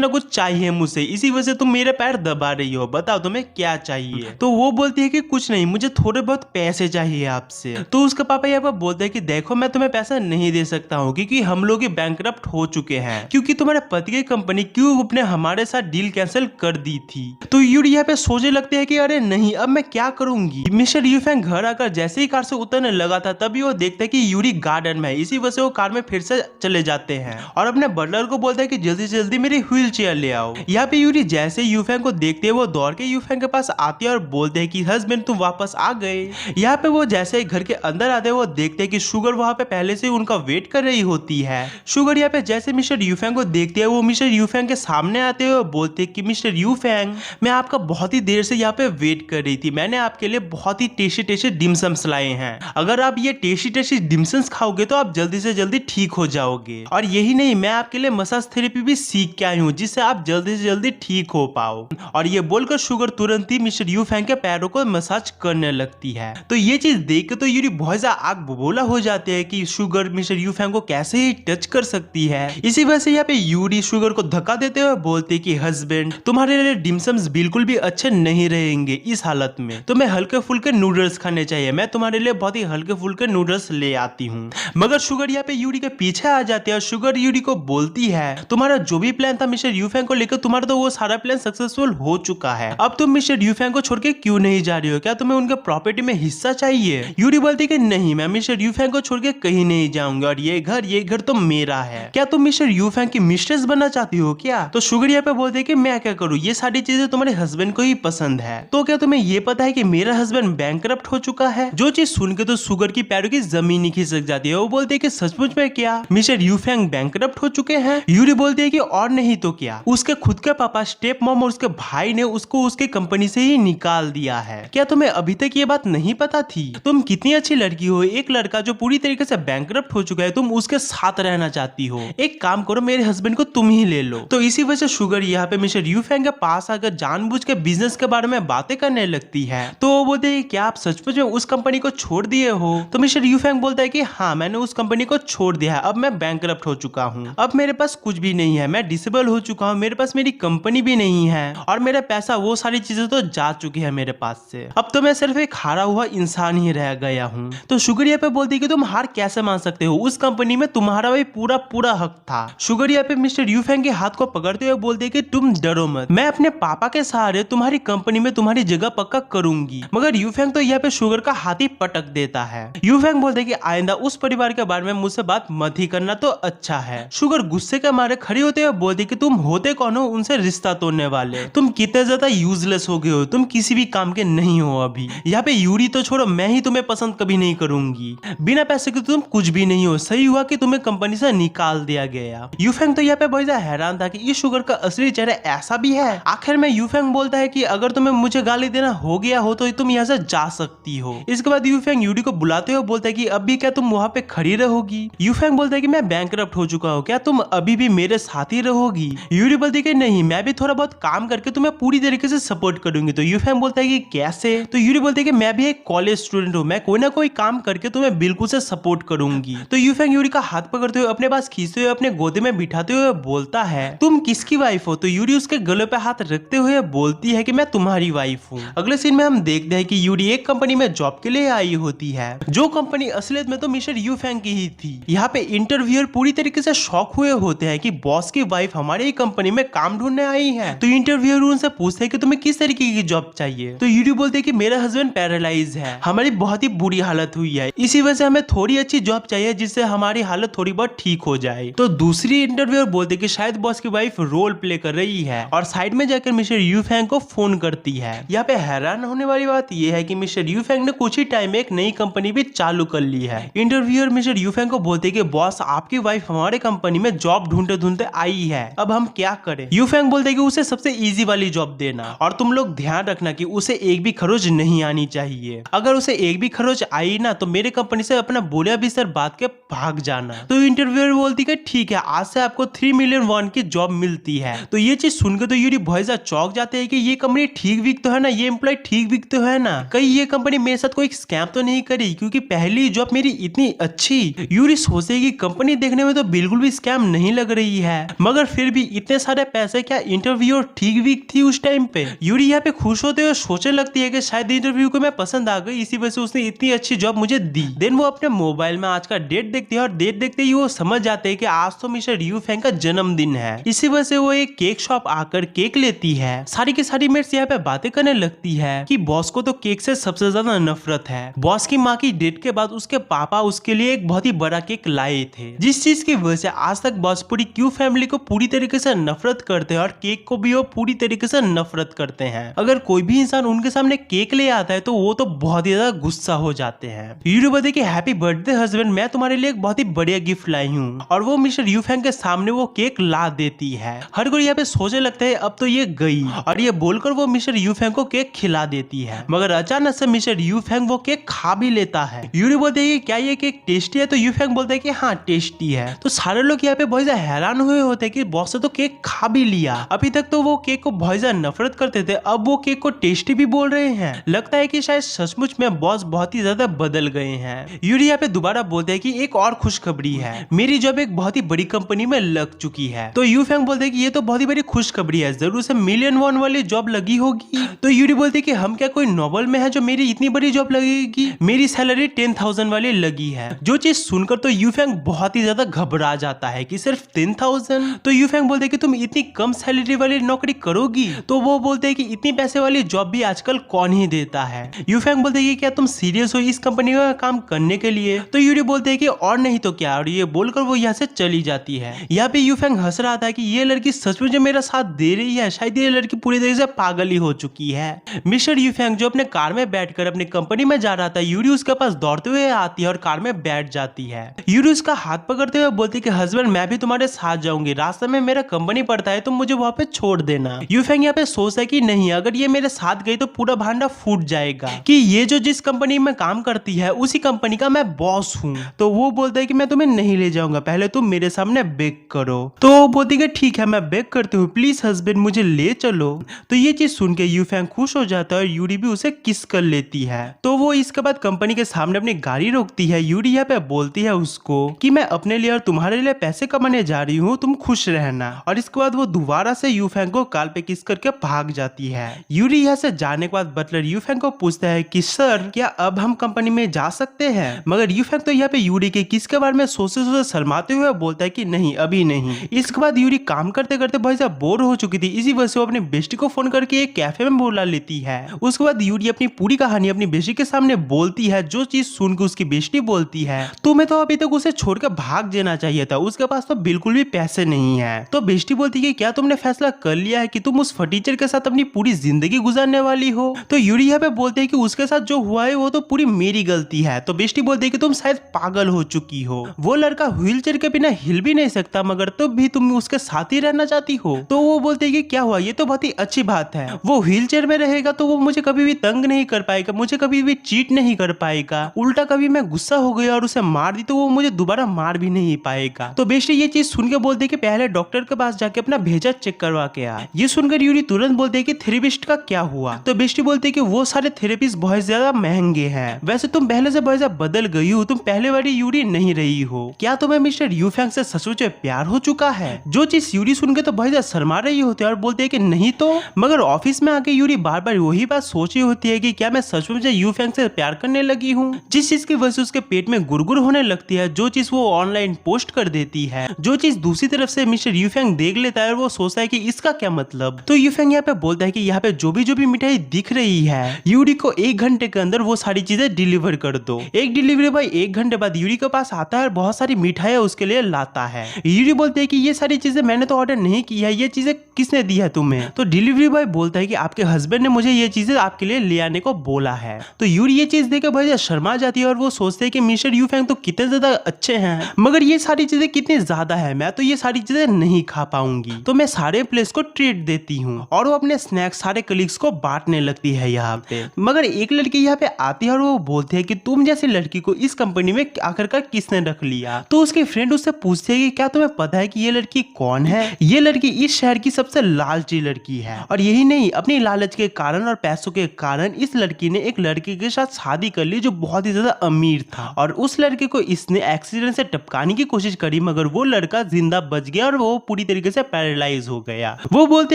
ना कुछ चाहिए मुझसे, इसी वजह से तुम मेरे पैर दबा रही हो, बताओ तुम्हें क्या चाहिए। तो वो बोलती है कि कुछ नहीं, मुझे थोड़े बहुत पैसे चाहिए आपसे। तो उसके पापा यहाँ पर बोलते हैं कि देखो मैं तुम्हें पैसा नहीं दे सकता हूँ, क्योंकि हम लोग बैंकरप्ट हो चुके हैं, क्योंकि तुम्हारे पति की कंपनी क्यूब ने हमारे साथ डील कैंसिल कर दी थी। तो यूरी यहाँ पे सोचने लगते हैं कि अरे नहीं अब मैं क्या करूंगी। मिस्टर यूफेंग घर आकर जैसे ही कार से उतरने लगा था तभी वो देखते हैं कि यूरी गार्डन में है, इसी वजह से वो कार में फिर से चले जाते हैं और अपने बटलर को बोलते हैं कि जल्दी से जल्दी मेरी व्हील चेयर ले आओ। यहाँ पे यूरी जैसे यूफेंग को देखते हैं वो दौड़ के यूफेंग के पास आती है और बोलते हैं कि हस्बैंड तुम वापस आ गए। यहाँ पे वो जैसे घर के अंदर आते हैं वो देखते हैं कि शुगर वहाँ पे पहले से उनका वेट कर रही होती है। शुगर यहाँ पे जैसे मिस्टर यूफेंग को देखते हैं वो मिस्टर यूफेंग के सामने आते हैं और बोलते हैं कि मिस्टर यूफेंग मैं आपका बहुत ही देर से यहाँ पे वेट कर रही थी, मैंने आपके लिए बहुत ही टेस्टी डिमसम्स लाए हैं, अगर आप ये टेस्टी डिमसम्स खाओगे तो आप जल्दी से जल्दी ठीक हो जाओगे। और यही नहीं, मैं आपके लिए मसाज थेरेपी भी सीख के आई हूँ जिससे आप जल्दी से जल्दी ठीक हो पाओ। और ये बोलकर शुगर तुरंत ही मिस्टर यूफेंग के पैरों को मसाज करने लगती है। तो ये चीज देख के तो यूरी बहुत ज्यादा आग बबूला हो जाते हैं कि शुगर मिस्टर यूफेंग को कैसे ही ही टच कर सकती है। इसी वजह से यहाँ पे यूरी शुगर को धक्का देते हुए बोलती कि हस्बैंड तुम्हारे लिए डिमसम्स बिल्कुल भी अच्छे नहीं रहेंगे इस हालत में, तुम्हें हल्के फुल्के नूडल्स खाने चाहिए, मैं तुम्हारे लिए बहुत ही हल्के फुल्के नूडल्स ले आती हूँ। मगर शुगर यहाँ पे यूरी के पीछे आ जाती है और शुगर यूरी को बोलती है तुम्हारा जो भी प्लान था मिस्टर यूफैंग को लेकर, तुम्हारा तो वो सारा प्लान सक्सेसफुल हो चुका है, अब तुम मिस्टर यूफैंग को छोड़ के क्यों नहीं जा रही हो, क्या तुम्हें उनके प्रॉपर्टी में हिस्सा चाहिए। यूरी बोलती कि नहीं मैं मिस्टर यूफैंग को छोड़ के कहीं नहीं जाऊंगा और ये घर तो मेरा है, क्या तुम मिस्टर यूफैंग की मिस्ट्रेस बनना चाहती हो क्या। तो शुगर यहाँ पे बोलते हैं कि मैं क्या करूँ, ये सारी चीजें तुम्हारे हस्बैंड को ही पसंद है, तो क्या तुम्हें ये पता है कि मेरा हस्बैंड बैंकरप्ट हो चुका है। जो चीज सुन के तो शुगर की पैरों की जमीन ही खिसक जाती है। वो बोलते हैं कि सचमुच में क्या मिस्टर यूफैंग बैंकरप्ट हो चुके हैं। यूरी बोलती है कि और नहीं तो क्या, उसके खुद के पापा स्टेप मॉम और उसके भाई ने उसको उसके कंपनी से ही निकाल दिया है। क्या तुम्हें अभी तक ये बात नहीं पता थी। तुम कितनी अच्छी लड़की हो, एक लड़का जो पूरी तरीके से बैंकरप्ट हो चुका है तुम उसके साथ रहना चाहती हो, एक काम करो मेरे हस्बैंड को तुम ही ले लो। तो इसी वजह से शुगर यहाँ पे मिस्टर यूफैंग के पास आकर जानबूझ के बिजनेस के बारे में बातें करने लगती है। तो वो बोलते हैं क्या आप सचमुच में उस कंपनी को छोड़ दिए हो। तो मिस्टर यूफैंग बोलता है कि हाँ मैंने उस कंपनी को छोड़ दिया है, अब मैं बैंकरप्ट हो चुका हूँ, अब मेरे पास कुछ भी नहीं है, मैं डिसेबल हो चुका हूँ, मेरे पास मेरी कंपनी भी नहीं है और मेरा पैसा वो सारी चीजें तो जा चुकी है मेरे पास से, अब तो मैं सिर्फ एक हारा हुआ इंसान ही रह गया हूँ। तो शुगर यहाँ पे बोलती है कि तुम हार कैसे मान सकते हो, उस कंपनी में तुम्हारा भी पूरा हक था। शुगर यहाँ पे मिस्टर यूफैंग के हाथ को पकड़ते हुए बोलते है कि तुम डरो मत, मैं अपने पापा के सहारे तुम्हारी कंपनी में तुम्हारी जगह पक्का करूंगी। मगर यूफैंग तो यहाँ पे शुगर का हाथ ही पटक देता है। यूफैंग बोलते है कि आइंदा उस परिवार के बारे में मुझसे बात मत ही करना तो अच्छा है। शुगर गुस्से के मारे खड़ी होते हुए बोलती कि तुम होते कौन हो उनसे रिश्ता तोड़ने वाले, तुम कितने ज्यादा यूजलेस हो गए हो, तुम किसी भी काम के नहीं हो। अभी यहाँ पे यूरी तो छोड़ो, मैं ही तुम्हें पसंद कभी नहीं करूंगी, बिना पैसे के तुम कुछ भी नहीं हो, सही हुआ कि तुम्हें कंपनी से निकाल दिया गया। यूफैंग तो यहाँ पे बहुत ज्यादा हैरान था कि इस शुगर का असली चेहरा ऐसा भी है। आखिर में यूफैंग बोलता है कि अगर तुम्हें मुझे गाली देना हो गया हो तो तुम यहाँ से जा सकती हो। इसके बाद यूफैंग यूरी को बुलाते हुए बोलता है कि अभी क्या तुम वहाँ पे खड़ी रहोगी। यूफैंग बोलता है कि मैं बैंकरप्ट हो चुका हूँ, क्या तुम अभी भी मेरे साथ ही रहोगी। यूरी बोलती है कि नहीं, मैं भी थोड़ा बहुत काम करके तुम्हें पूरी तरीके से सपोर्ट करूंगी। तो यूफैंग बोलता है कि कैसे। तो यूरी बोलती है कि मैं भी एक कॉलेज स्टूडेंट हूँ, मैं कोई ना कोई काम करके तुम्हें बिल्कुल से सपोर्ट करूंगी। तो यूफैंग यूरी का हाथ पकड़ते हुए अपने पास खींचते हुए अपने गोदे में बिठाते हुए बोलता है तुम किसकी वाइफ हो। तो यूरी उसके गले पे हाथ रखते हुए बोलती है कि मैं तुम्हारी वाइफ हूँ। अगले सीन में हम देखते हैं कि यूरी एक कंपनी में जॉब के लिए आई होती है, जो कंपनी असलियत में तो मिस्टर यूफैंग की ही थी। यहाँ पे इंटरव्यूअर पूरी तरीके से शॉक हुए होते हैं कि बॉस की वाइफ हमारी ही कंपनी में काम ढूंढने आई है। तो इंटरव्यूअर उनसे पूछते हैं कि तुम्हें किस तरीके की जॉब चाहिए। तो यूरी बोलते हैं कि मेरा हस्बैंड पैरालाइज है, हमारी बहुत ही बुरी हालत हुई है, इसी वजह से हमें थोड़ी अच्छी जॉब चाहिए जिससे हमारी हालत थोड़ी बहुत ठीक हो जाए। तो दूसरी इंटरव्यूअर बोलते कि शायद बॉस की वाइफ रोल प्ले कर रही है और साइड में जाकर मिस्टर यूफैंग को फोन करती है। यहाँ पे हैरान होने वाली बात यह है कि मिस्टर यूफैंग ने कुछ ही टाइम में एक नई कंपनी भी चालू कर ली है। इंटरव्यूअर मिस्टर यूफैंग को बोलते कि बॉस आपकी वाइफ हमारे कंपनी में जॉब ढूंढते ढूंढते आई है, अब हम क्या करें। यूफैंग बोलते कि उसे सबसे इजी वाली जॉब देना और तुम लोग ध्यान रखना कि उसे एक भी खरोच नहीं आनी चाहिए, अगर उसे एक भी खरोच आई ना तो मेरे कंपनी से अपना बोलिया बिस्तर बात के भाग जाना। तो इंटरव्यूअर बोलती कि ठीक है, आज से आपको 3 मिलियन वॉन की जॉब मिलती है। तो ये चीज सुनकर तो यूरी बहुत ज्यादा चौंक जाते हैं कि ये कंपनी ठीक वीक तो है ना, ये एम्प्लॉय ठीक वीक तो है ना, कहीं ये कंपनी मेरे साथ कोई स्कैम तो नहीं करी, क्योंकि पहली जॉब मेरी इतनी अच्छी। यूरी सोचे कि कंपनी देखने में तो बिल्कुल भी स्कैम नहीं लग रही है, मगर फिर भी इतने सारे पैसे, क्या इंटरव्यू ठीक वीक थी उस टाइम पे। यूरी यहाँ पे खुश होते हुए सोचने लगती है कि शायद इंटरव्यू को मैं पसंद आ गई, इसी वजह से उसने इतनी अच्छी जॉब मुझे दी। देन वो अपने मोबाइल में आज का डेट देखती है और डेट देखते ही वो समझ जाते हैं कि आज तो मिस्टर यूफैंग का जन्मदिन है। इसी वजह से वो एक केक शॉप आकर केक लेती है। सारी की सारी मेट्स यहाँ पे बातें करने लगती है कि बॉस को तो केक से सबसे ज्यादा नफरत है। बॉस की माँ की डेथ के बाद उसके पापा उसके लिए एक बहुत ही बड़ा केक लाए थे, जिस चीज की वजह से आज तक बॉस पूरी क्यू फैमिली को पूरी तरीके से नफरत करते हैं और केक को भी वो पूरी तरीके से नफरत करते हैं। अगर कोई भी इंसान उनके सामने केक ले आता है तो वो तो बहुत ही ज्यादा गुस्सा हो जाते हैं। यूरी बोलती कि हैप्पी बर्थडे हस्बैंड, मैं तुम्हारे लिए एक बहुत ही बढ़िया गिफ्ट लाई हूँ, और वो मिस्टर यूफैंग के सामने वो केक ला देती है। हर कोई यहाँ पे सोचने लगता है अब तो ये गई, और ये बोलकर वो मिस्टर यूफैंग को केक खिला देती है। मगर अचानक से मिस्टर यूफैंग वो केक खा भी लेता है। यूरी बोलते है क्या ये केक टेस्टी है। तो यूफैंग बोलता है कि हाँ टेस्टी है। तो सारे लोग यहाँ पे बहुत ज्यादा हैरान हुए होते हैं कि बॉस ने तो केक खा भी लिया, अभी तक तो वो केक को बहुत ज्यादा नफरत करते थे, अब वो केक को टेस्टी भी बोल रहे हैं। लगता है कि शायद सचमुच में बॉस बहुत ही ज्यादा बदल गए हैं। यूरी यहाँ पे दोबारा बोलते हैं कि एक और खुशखबरी है, मेरी जॉब एक बहुत ही बड़ी कंपनी में लग चुकी है। तो यू फेंग बोलते हैं कि ये तो बहुत ही बड़ी खुशखबरी है, जरूर से $1,000,000 वाली जॉब लगी होगी। तो यूरी बोलते हैं कि हम क्या कोई नोवेल में है जो मेरी इतनी बड़ी जॉब लगेगी, मेरी सैलरी 10,000 वाली लगी है। जो चीज सुनकर तो यू फेंग बहुत ही ज्यादा घबरा जाता है कि सिर्फ 10,000। तो यू फेंग बोलते हैं कि तुम इतनी कम सैलरी वाली नौकरी करोगी। तो वो बोलते हैं कि इतनी पैसे वाली जॉब भी आजकल कौन ही देता है। यू फेंग बोलते हैं कि क्या तुम सीरियस हो इस कंपनी में काम करने के लिए। तो यूरी बोलते हैं कि और नहीं तो क्या, और ये बोलकर वो यहाँ से चली जाती है। यहाँ पे यू फेंग हंस रहा था कि ये लड़की सचमुच मेरा साथ दे रही है, शायद ये लड़की पूरी तरीके से पागल ही हो चुकी है। मिस्टर यू फेंग जो अपने कार में बैठकर अपनी कंपनी में जा रहा था, यूरी उसके पास दौड़ते हुए आती है और कार में बैठ जाती है। यूरी उसका हाथ पकड़ते हुए बोलती है कि हस्बैंड मैं भी तुम्हारे साथ जाऊंगी, रास्ते में मेरा कंपनी पड़ता है, तुम मुझे वहां पे छोड़ देना। यू फेंग यहाँ पे सोचता है कि नहीं, अगर ये मेरे साथ गई तो पूरा भांडा फूट जाएगा कि ये जो जिस कंपनी में काम करती है उसी कंपनी का मैं बॉस हूँ। तो वो बोलता है कि मैं तुम्हें नहीं ले जाऊंगा, पहले तुम मेरे सामने बेक करो। तो वो बोलती है ठीक है मैं बेक करती हूँ, प्लीज हस्बैंड मुझे ले चलो। तो ये चीज सुन के यू फेंग खुश हो जाता है और यूरी भी उसे किस कर लेती है। तो वो इसके बाद कंपनी के सामने अपनी गाड़ी रोकती है। यूरी यहाँ पे बोलती है उसको कि मैं अपने लिए और तुम्हारे लिए पैसे कमाने जा रही हूँ, तुम खुश रहना। और इसके बाद वो दोबारा से यू फेंग को गाल पे किस करके भाग जाती है। यूरी यहाँ से जाने के बाद बटलर यू फेंग को पूछता है कि सर क्या अब हम कंपनी में जा सकते हैं। मगर यू फेंग तो यहाँ पे यूरी के किस के बारे में सोचते सोचते शर्माते हुए बोलता है कि नहीं अभी नहीं। इसके बाद यूरी काम करते करते बहुत ज्यादा बोर हो चुकी थी, इसी वजह से वो अपनी बेस्टी को फोन करके एक कैफे में बुला लेती है। उसके बाद यूरी अपनी पूरी कहानी अपनी बेस्टी के सामने बोलती है, जो चीज सुन के उसकी बेस्टी बोलती है तुम्हें तो अभी तक उसे छोड़कर भाग देना चाहिए था, उसके पास तो बिल्कुल भी पैसे नहीं है। तो बेस्टी बोलती है क्या तुमने फैसला कर लिया है कि तुम उस फटीचर के साथ अपनी पूरी जिंदगी गुजारने वाली हो। तो यूरी यहाँ पे बोलते हैं कि उसके साथ जो हुआ है वो तो पूरी मेरी गलती है। तो बेस्टी बोलती है कि तुम शायद पागल हो चुकी हो, वो लड़का व्हीलचेयर के बिना हिल भी नहीं सकता मगर तब भी तुम उसके साथ ही रहना चाहती हो। तो वो बोलते हैं कि क्या हुआ, ये तो बहुत ही अच्छी बात है, वो व्हीलचेयर में रहेगा तो वो मुझे कभी भी तंग नहीं कर पाएगा, मुझे कभी भी चीट नहीं कर पाएगा, उल्टा कभी मैं गुस्सा हो गया और उसे मार दी तो वो मुझे दोबारा मार भी नहीं पाएगा। तो बेस्टी ये चीज सुन के बोलते हैं कि पहले डॉक्टर के पास जाके अपना भेजा चेक करवा के आ। ये सुनकर यूरी तुरंत बोलते हैं कि थेरेपिस्ट का क्या हुआ। तो बेस्टी बोलते हैं कि वो सारे थेरेपिस्ट बहुत ज्यादा महंगे हैं, वैसे तुम पहले से बहुत ज्यादा बदल गई हो, तुम पहले वाली यूरी नहीं रही हो। क्या तुम्हें मिस्टर यू फेंग से सचमुच प्यार हो चुका है। जो चीज यूरी सुन के तो बहुत ज्यादा शर्मा रही होती है और बोलते हैं कि नहीं तो। मगर ऑफिस में आके यूरी बार बार वही बात सोच रही होती है कि क्या मैं सचमुच यू फेंग से प्यार करने लगी हूँ, जिस चीज की वजह से उसके पेट में गुरगुर होने लगती है, जो चीज वो ऑनलाइन पोस्ट कर देती है, जो चीज दूसरी तरफ से मिस्टर यू फेंग देख लेता है और वो सोचता है कि इसका क्या मतलब। तो यू फेंग यहाँ पे बोलता है कि यहाँ पे जो भी मिठाई दिख रही है यूरी को 1 घंटे के अंदर वो सारी चीजें डिलीवर कर दो। एक डिलीवरी बॉय 1 घंटे बाद यूरी के पास आता है और बहुत सारी मिठाइयां उसके लिए लाता है। यूरी बोलते है कि ये सारी चीजें मैंने तो ऑर्डर नहीं की है, ये चीजें किसने दी है तुम्हें। तो डिलीवरी बॉय बोलता है कि आपके हस्बैंड ने मुझे ये चीजें आपके लिए ले आने को बोला है। तो यूरी ये चीज देकर बहुत ज्यादा शर्मा जाती है और वो सोचते है कि मिस्टर यू फेंग तो कितने ज्यादा अच्छे हैं, मगर ये सारी चीजें कितनी ज्यादा है, मैं तो ये सारी चीजें नहीं खा पाऊंगी। तो मैं सारे प्लेस को ट्रीट देती हूँ और वो अपने स्नैक्स सारे कलीग्स को बांटने लगती है यहाँ पे। मगर एक लड़की यहाँ पे आती है और वो बोलती है कि तुम जैसी लड़की को इस कंपनी में आखिरकार किसने रख लिया। तो उसकी फ्रेंड उससे पूछती है कि क्या तुम्हें पता है कि ये लड़की कौन है। ये लड़की इस शहर की सबसे लालची लड़की है और यही नहीं, अपनी लालच के कारण और पैसों के कारण इस लड़की ने एक लड़के के साथ शादी कर ली जो बहुत ही ज्यादा अमीर था और उस लड़के को इसने एक्सीडेंट से टपकाने की कोशिश करी, मगर वो लड़का जिंदा बच गया और वो पूरी तरीके से पैरालाइज हो गया। वो बोलते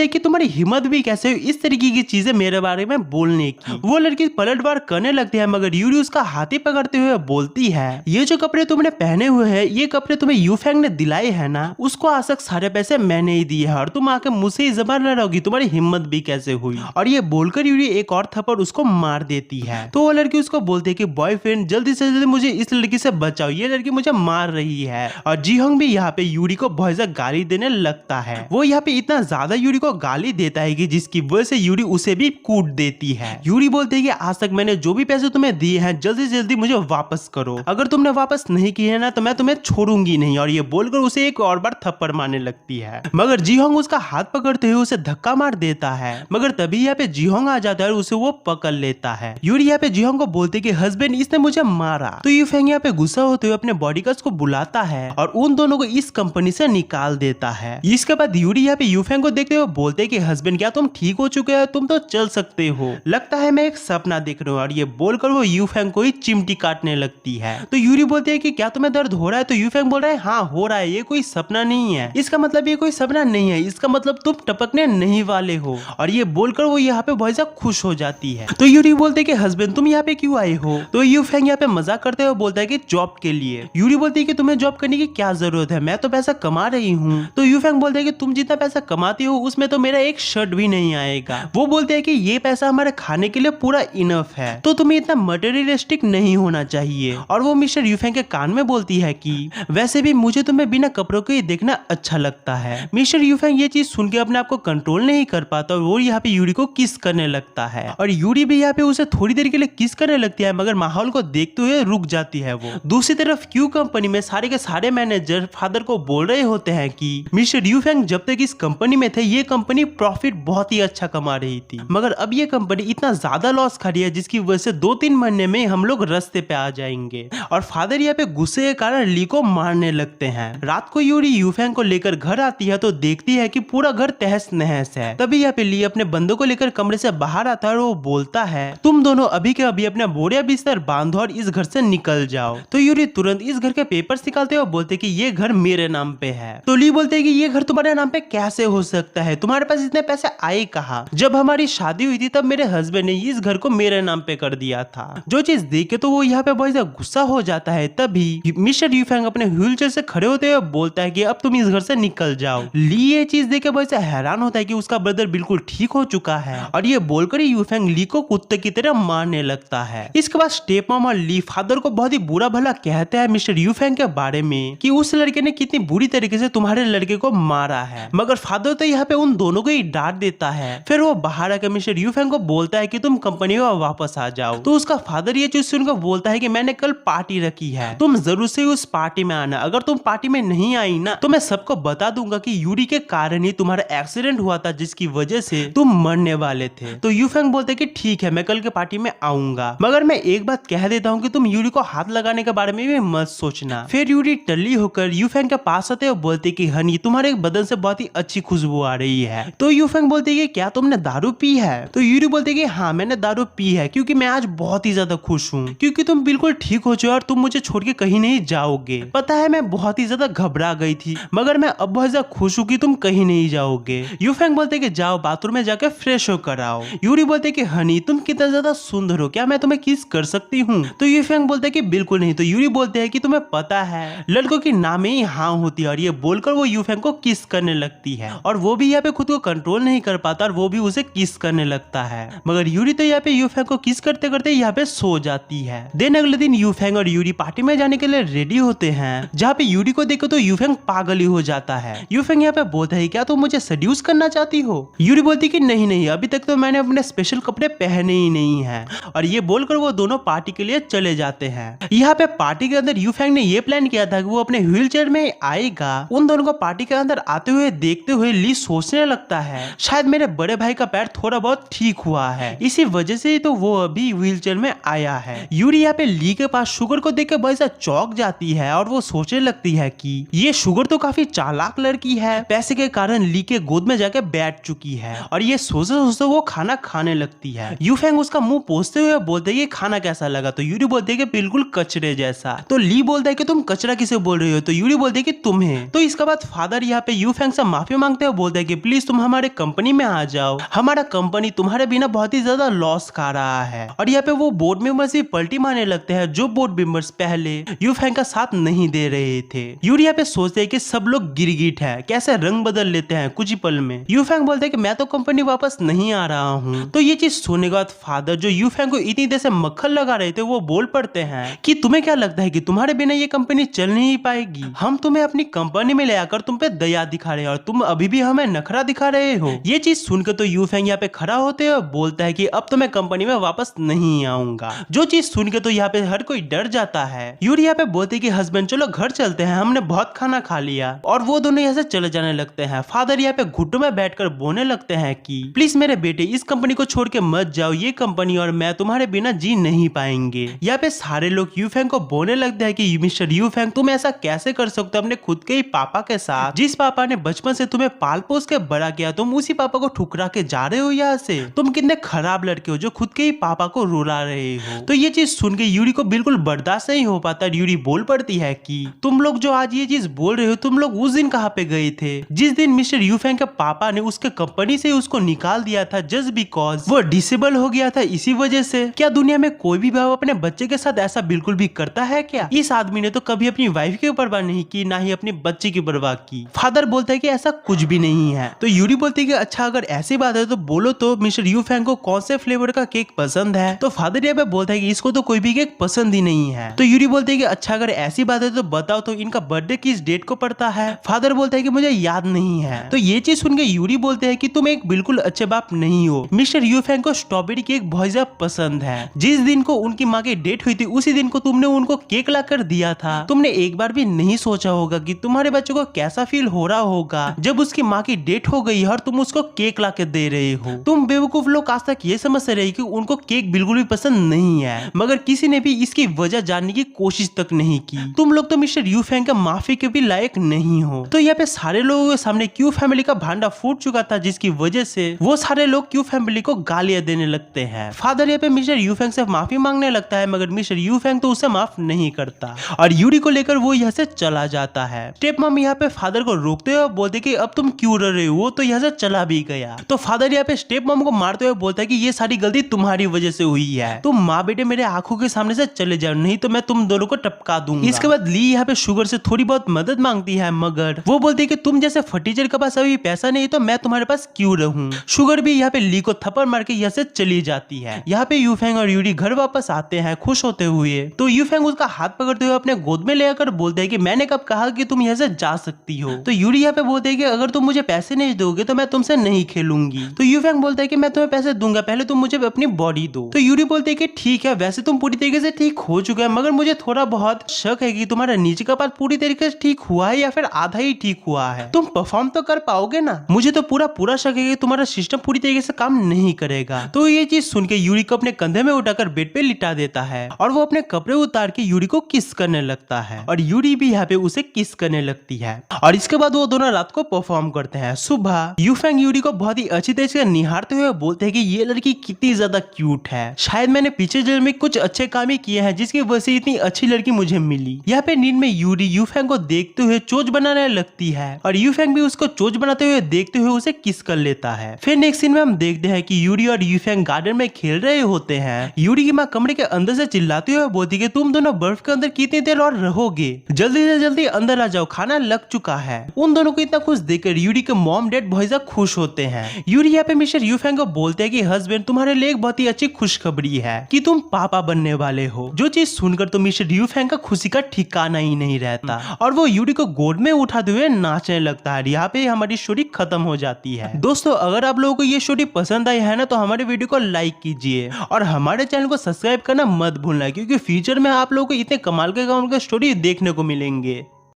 हैं कि तुम्हारी हिम्मत भी कैसे हुई इस तरीके की चीजें मेरे बारे में बोलने की। वो लड़की पलटवार करने लगती है मगर यूरी उसका हाथी पकड़ते हुए बोलती है ये जो कपड़े तुमने पहने हुए हैं ये कपड़े तुम्हें यू फेंग ने दिलाए हैं ना, उसको आज तक सारे पैसे मैंने ही दिए हैं और तुम आके मुझसे ही जबान लड़ाओगी, तुम्हारी हिम्मत भी कैसे हुई। और ये बोलकर यूरी एक और थप्पड़ उसको मार देती है। तो वो लड़की उसको बोलती है कि बॉयफ्रेंड जल्दी से जल्दी मुझे इस लड़की से बचाओ, ये लड़की मुझे मार रही है। और जीहोंग भी यहाँ पे यूरी को बहुत ज्यादा गाली देने लगता है। वो यहाँ पे इतना ज्यादा यूरी को गाली देता है कि जिसकी वजह से यूरी उसे भी कूट देती है। यूरी बोलती है कि आज तक मैंने जो भी पैसे तुम्हें दिए हैं जल्दी से जल्दी मुझे वापस करो, अगर तुमने वापस नहीं किए ना तो मैं तुम्हें छोड़ूंगी नहीं। और ये बोलकर उसे एक और बार थप्पड़ मारने लगती है मगर जीहोंग उसका हाथ पकड़ते हुए उसे धक्का मार देता है। मगर तभी यहाँ पे जीहोंग आ जाता है और उसे वो पकड़ लेता है। यूरी यहाँ पे जीहोंग को बोलते कि हस्बैंड इसने मुझे मारा। तो यू फेंग यहाँ पे गुस्सा होते हुए अपने बॉडीगार्ड्स को बुलाता है और उन दोनों को इस कंपनी से निकाल देता है। इसके बाद यूरी यहाँ पे यू फेंग को देखते हुए बोलते हैं कि हस्बैंड क्या तुम ठीक हो चुके हो, तुम तो चल सकते हो, लगता है मैं एक सपना देख रहा हूँ। और ये बोलकर वो यू फेंग को ही चिमटी काटने लगती है। तो यूरी बोलती है है कि क्या तुम्हें दर्द हो रहा है? तो यूफेंग बोल रहा है हाँ हो रहा है, ये कोई सपना नहीं है। इसका मतलब ये कोई सपना नहीं है, इसका मतलब तुम टपकने नहीं वाले हो। और ये बोलकर वो यहाँ पे बहुत ज्यादा खुश हो जाती है। तो यूरी बोलते है कि हस्बैंड तुम यहाँ पे क्यों आए हो? तो यूफेंग यहाँ पे मजाक करते हुए बोलता है कि जॉब के लिए। यूरी बोलती है कि तुम्हें जॉब करने की क्या जरूरत है, मैं तो पैसा कमा रही हूँ। तो यूफेंग बोलते है कि तुम जितना पैसा कमाती हो उसमें तो मेरा एक शर्ट भी नहीं आएगा। वो बोलते हैं कि ये पैसा हमारे खाने के लिए पूरा इनफ है, तो तुम्हें इतना मटेरियलिस्टिक नहीं होना चाहिए। और वो मिस्टर यूफेंग के कान में बोलती है कि वैसे भी मुझे तुम्हें बिना कपड़ों के ही देखना अच्छा लगता है। मिस्टर यूफेंग ये चीज सुन के अपने आप को कंट्रोल नहीं कर पाता और वो यहाँ पे यूरी को किस करने लगता है। और यूरी भी यहाँ पे उसे थोड़ी देर के लिए किस करने लगती है, मगर माहौल को देखते हुए रुक जाती है वो। दूसरी तरफ क्यू कंपनी में सारे के सारे मैनेजर फादर को बोल रहे होते हैं कि मिस्टर यूफेंग जब तक इस कंपनी में थे ये कंपनी प्रॉफिट बहुत ही अच्छा कमा रही थी, मगर अब ये कंपनी इतना ज्यादा लॉस खा रही है जिसकी वजह से 2-3 महीने में हम लोग रास्ते पे आ जाएंगे। और फादर यहाँ पे गुस्से के कारण ली को मारने लगते हैं। रात को यूरी यूफेंग को लेकर घर आती है तो देखती है कि पूरा घर तहस नहस है। तभी यहाँ पे ली अपने बंदों को लेकर कमरे से बाहर आता है और वो बोलता है तुम दोनों अभी के अभी अपना बोरिया बिस्तर बांधो और इस घर से निकल जाओ। तो यूरी तुरंत इस घर के पेपर्स निकालते हुए बोलते कि ये घर मेरे नाम पे है। तो ली बोलते कि ये घर तुम्हारे नाम पे कैसे हो सकता है, तुम्हारे पास इतने पैसे आए कहाँ? जब हमारी शादी हुई थी तब मेरे हस्बैंड ने इस घर को मेरे नाम पे कर दिया था। जो चीज देख के तो वो यहाँ पे बहुत ज्यादा गुस्सा हो जाता है। तभी मिस्टर यूफेंग अपने व्हीलचेयर से खड़े होते हुए बोलता है कि अब तुम इस घर से निकल जाओ। ली ये चीज देख के बहुत हैरान होता है कि उसका ब्रदर बिल्कुल ठीक हो चुका है और ये बोलकर ही यूफेंग ली को कुत्ते की तरह मारने लगता है। इसके बाद स्टेप मॉम और ली फादर को बहुत ही बुरा भला कहते हैं मिस्टर यूफेंग के बारे में कि उस लड़के ने कितनी बुरी तरीके से तुम्हारे लड़के को मारा है, मगर फादर तो यहाँ पे उन दोनों को ही डांट देता है। फिर वो बाहर आकर मिस्टर यूफेंग को बोलता है कि तुम कंपनी में वापस आ जाओ। तो उसका फादर ये चीज सुनकर बोलता है कि मैंने कल पार्टी रखी है, तुम जरूर से उस पार्टी में आना। अगर तुम पार्टी में नहीं आई ना तो मैं सबको बता दूंगा कि यूरी के कारण ही तुम्हारा एक्सीडेंट हुआ था जिसकी वजह से तुम मरने वाले थे। तो यूफेंग बोलते कि ठीक है मैं कल के पार्टी में आऊंगा, मगर मैं एक बात कह देता हूँ कि तुम यूरी को हाथ लगाने के बारे में भी मत सोचना। फिर यूरी टल्ली होकर यूफेंग के पास आते और बोलते कि हनी तुम्हारे बदन से बहुत ही अच्छी खुशबू आ रही है। तो यूफेंग बोलते कि क्या तुमने दारू पी है? तो यूरी बोलते कि हाँ मैंने दारू पी है क्योंकि मैं आज बहुत ही ज्यादा खुश हूँ, क्योंकि तुम बिल्कुल ठीक हो जाओ और तुम मुझे छोड़ के कहीं नहीं जाओगे। पता है मैं बहुत ही ज्यादा घबरा गई थी, मगर मैं अब बहुत ज्यादा खुश हूँ कि तुम कहीं नहीं जाओगे। यूफेंग बोलते कि जाओ बाथरूम में जाकर फ्रेश होकर आओ। यूरी बोलते कि हनी तुम कितना ज्यादा सुंदर हो, क्या मैं तुम्हें किस कर सकती हूँ? तो यूफेंग बोलते कि बिल्कुल नहीं। तो यूरी बोलते हैं कि तुम्हें पता है लड़कों की नाम ही हाँ होती है। और ये बोलकर वो यूफेंग को किस करने लगती है और वो भी यहाँ पे खुद को कंट्रोल नहीं कर पाता और वो भी उसे किस करने लगता है। मगर यूरी तो यहाँ पे यूफेंग को किस करते करते यहाँ पे सो जाती है। देन अगले दिन यूफेंग और यूरी पार्टी में जाने के लिए रेडी होते हैं, जहाँ पे यूरी को देखो तो यूफेंग पागल ही हो जाता है। यूफेंग यहाँ पे बोलता है क्या तुम मुझे सेड्यूस करना चाहती हो? यूरी बोलती कि नहीं नहीं अभी तक तो मैंने अपने स्पेशल कपड़े पहने ही नहीं है। और ये बोलकर वो दोनों पार्टी के लिए चले जाते हैं। यहाँ पे पार्टी के अंदर यूफेंग ने ये प्लान किया था कि वो अपने व्हील चेयर में आएगा। उन दोनों को पार्टी के अंदर आते हुए देखते हुए ली सोचने लगता है शायद मेरे बड़े भाई का पैर थोड़ा बहुत ठीक हुआ है, इसी वजह से तो वो अभी व्हील चेयर में आया है। यूरी यहाँ पे ली के पास शुगर को देख के बहुत सा चौंक जाती है और वो सोचने लगती है कि ये शुगर तो काफी चालाक लड़की है, पैसे के कारण ली के गोद में जाके बैठ चुकी है। और ये सोचते सोचते वो खाना खाने लगती है। यूफेंग उसका मुंह पोंछते हुए बोलते है ये खाना कैसा लगा? तो यूरी बोलते है कि बिल्कुल कचरे जैसा। तो ली बोलता है कि तुम कचरा किसे बोल रही हो? तो यूरी बोलते है कि तुम्हें। तो इसके बाद फादर यहाँ पे यूफेंग से माफी मांगते हुए बोलते हैं कि प्लीज तुम हमारे कंपनी में आ जाओ, हमारा कंपनी तुम्हारे बिना बहुत ही ज्यादा लॉस खा रहा है। और यहाँ पे वो बोर्ड मेंबर्स भी पलटी मारने लगते हैं जो बोर्ड मेंबर्स पहले यूफेंग का साथ नहीं दे रहे थे। यूरी यहाँ पे सोचते हैं कि सब लोग गिरगिट है, कैसे रंग बदल लेते हैं कुछ ही पल में। यूफेंग बोलते हैं कि मैं तो कंपनी वापस नहीं आ रहा हूँ। तो ये चीज सुनने के बाद फादर जो यूफेंग को इतनी देर से मक्खन लगा रहे थे वो बोल पड़ते हैं कि तुम्हें क्या लगता है कि तुम्हारे बिना ये कंपनी चल नहीं पाएगी? हम तुम्हें अपनी कंपनी में ले आकर तुम पे दया दिखा रहे हैं और तुम अभी भी हमें नखरा दिखा रहे हो। ये चीज सुनकर तो यूफेंग यहाँ पे खड़ा होते हुए बोलता है कि अब तो मैं कंपनी में वापस नहीं आऊंगा। जो चीज सुनकर तो यहाँ पे हर कोई डर जाता है। यूरी यहाँ पे बोलते कि हस्बैंड चलो घर चलते हैं, हमने बहुत खाना खा लिया। और वो दोनों यहाँ से चले जाने लगते हैं। फादर यहाँ पे घुटनों में बैठकर बोलने लगते हैं कि प्लीज मेरे बेटे इस कंपनी को छोड़ के मत जाओ, ये कंपनी और मैं तुम्हारे बिना जी नहीं पाएंगे। यहाँ पे सारे लोग यूफेंग को बोलने लगते हैं कि मिस्टर यूफेंग तुम ऐसा कैसे कर सकते हो अपने खुद के ही पापा के साथ, जिस पापा ने बचपन से तुम्हें पाल पोस के बड़ा किया, तुम उसी पापा को ठुकरा के जा रहे हो यहाँ से। तुम कितने खराब लड़के हो जो खुद के ही पापा को रुला रहे हो। तो ये चीज सुन के यूरी को बिल्कुल बर्दाश्त नहीं हो हो पाता। यूरी बोल पड़ती है कि तुम लोग जो आज ये चीज बोल रहे हो, तुम लोग उस दिन कहाँ पे गए थे जिस दिन मिस्टर यूफेंग के पापा ने उसके कंपनी से उसको निकाल दिया था जस्ट बिकॉज वो डिसेबल हो गया था इसी वजह से। क्या दुनिया में कोई भी बाप अपने बच्चे के साथ ऐसा बिल्कुल भी करता है क्या? इस आदमी ने तो कभी अपनी वाइफ की परवाह नहीं की, ना ही अपने बच्चे की परवाह की। फादर बोलता है कि ऐसा कुछ भी नहीं है। तो यूरी बोलती है कि अच्छा अगर ऐसी बात है तो बोलो तो मिस्टर यूफेंग को कौन से फ्लेवर का केक पसंद है। तो फादर यहाँ पे बोलता है कि इसको तो कोई भी केक पसंद ही नहीं है। तो यूरी बोलती है कि अच्छा अगर ऐसी बात है तो बताओ तो इनका बर्थडे किस डेट को पड़ता है। फादर बोलता है कि मुझे याद नहीं है। तो ये चीज सुन के यूरी बोलते हैं कि तुम एक बिल्कुल अच्छे बाप नहीं हो। मिस्टर यूफेंग को स्ट्रॉबेरी केक बहुत ज्यादा पसंद है। जिस दिन को उनकी माँ की डेट हुई थी उसी दिन को तुमने उनको केक ला कर दिया था। तुमने एक बार भी नहीं सोचा होगा कि तुम्हारे बच्चे को कैसा फील हो रहा होगा जब उसकी माँ की डेट हो गई है और तुम उसको केक ला के दे रहे हो। तुम बेवकूफ लोग आज तक ये समझ रहे कि उनको केक बिल्कुल भी पसंद नहीं है, मगर किसी ने भी इसकी वजह जानने की कोशिश तक नहीं की। तुम लोग तो मिस्टर यूफेंग का माफी के भी लायक नहीं हो। तो यहाँ पे सारे लोगों के सामने क्यू फैमिली का भांडा फूट चुका था, जिसकी वजह से वो सारे लोग क्यू फैमिली को गालियां देने लगते हैं। फादर यहाँ पे मिस्टर यूफेंग से माफी मांगने लगता है, मगर मिस्टर यूफेंग तो उसे माफ नहीं करता और यूरी को लेकर वो यहाँ से चला जाता है। स्टेप मॉम यहाँ पे फादर को रोकते हुए बोलते कि अब तुम क्यों रह रहे हो, तो यहाँ से चला भी गया। तो फादर यहाँ पे स्टेप मॉम को मारते हुए बोलता है कि ये सारी गलती तुम्हारी वजह से हुई है। तुम माँ बेटे मेरे आंखों के सामने से चले जाओ, नहीं तो मैं तुम दोनों को टपका दूंगा। इसके बाद ली यहाँ पे शुगर से थोड़ी बहुत मदद मांगती है, मगर वो बोलती है कि तुम जैसे फटीचर के पास अभी पैसा नहीं तो मैं तुम्हारे पास क्यों रहूं। शुगर भी यहाँ पे ली को थप्पड़ मार के यहाँ से चली जाती है। यहाँ पे यूफेंग और यूरी घर वापस आते हैं खुश होते हुए। तो यूफेंग उसका हाथ पकड़ते हुए अपने गोद में लेकर बोलते हैं कि मैंने कब कहा कि तुम यहाँ से जा सकती हो। तो यूरी यहाँ पे बोलते हैं कि अगर तुम मुझे पैसे नहीं दोगे तो मैं तुमसे नहीं खेलूंगी। तो यूफेंग बोलता है कि मैं तुम्हें पैसे दूंगा, पहले तुम मुझे अपनी बॉडी दो। तो यूरी बोलते है कि ठीक है, वैसे तुम पूरी तरीके से ठीक हो चुका है, मगर मुझे थोड़ा बहुत शक है कि तुम्हारा नीचे का पार्ट पूरी तरीके से ठीक हुआ है या फिर आधा ही ठीक हुआ है। तुम परफॉर्म तो कर पाओगे ना? मुझे तो पूरा शक है कि तुम्हारा सिस्टम पूरी तरीके से काम नहीं करेगा। तो ये चीज सुन के यूरी को अपने कंधे में उठाकर बेड पे लिटा देता है और वो अपने कपड़े उतार के यूरी को किस करने लगता है और यूरी भी यहाँ पे उसे किस करने लगती है और इसके बाद वो दोनों रात को परफॉर्म करते हैं। सुबह यूफेंग यूरी को बहुत ही अच्छी तरीके से निहारते हुए बोलते हैं कि ये लड़की कितनी ज्यादा क्यूट है, शायद मैंने पीछे जन्म में कुछ अच्छे काम ही किए हैं जिसकी वजह से इतनी अच्छी लड़की मुझे मिली। यहाँ पे नींद में यूरी यूफेंग को देखते हुए चोच बनाने लगती है और यूफेंग भी उसको चोच बनाते हुए देखते हुए उसे किस कर लेता है। फिर नेक्स्ट सीन में हम देखते हैं कि यूरी और यूफेंग गार्डन में खेल रहे होते हैं। यूरी की माँ कमरे के अंदर से चिल्लाते हुए बोलती है तुम दोनों बर्फ के अंदर कितनी देर और रहोगे, जल्दी से जल्दी अंदर आ जाओ, खाना लग चुका है। उन दोनों को इतना खुश देखकर यूरी के मॉम डैड बहुत ज्यादा खुश होते हैं। यूरी यहाँ पे मिस्टर यूफेंग को बोलते हैं कि हस्बैंड तुम्हारे लिए एक बहुत ही अच्छी खुशखबरी है कि तुम पापा बनने वाले हो। जो चीज सुनकर तो मिस्टर यूफेंग का खुशी का ठिकाना ही नहीं रहता और वो यूरी को गोद में उठाते हुए नाचने लगता है। यहाँ पे हमारी स्टोरी खत्म हो जाती है। दोस्तों अगर आप लोगों को ये स्टोरी पसंद आई है ना तो हमारे वीडियो को लाइक कीजिए और हमारे चैनल को सब्सक्राइब करना मत भूलना, क्योंकि फ्यूचर में आप लोगों को इतने कमाल के स्टोरी देखने को मिलेंगे।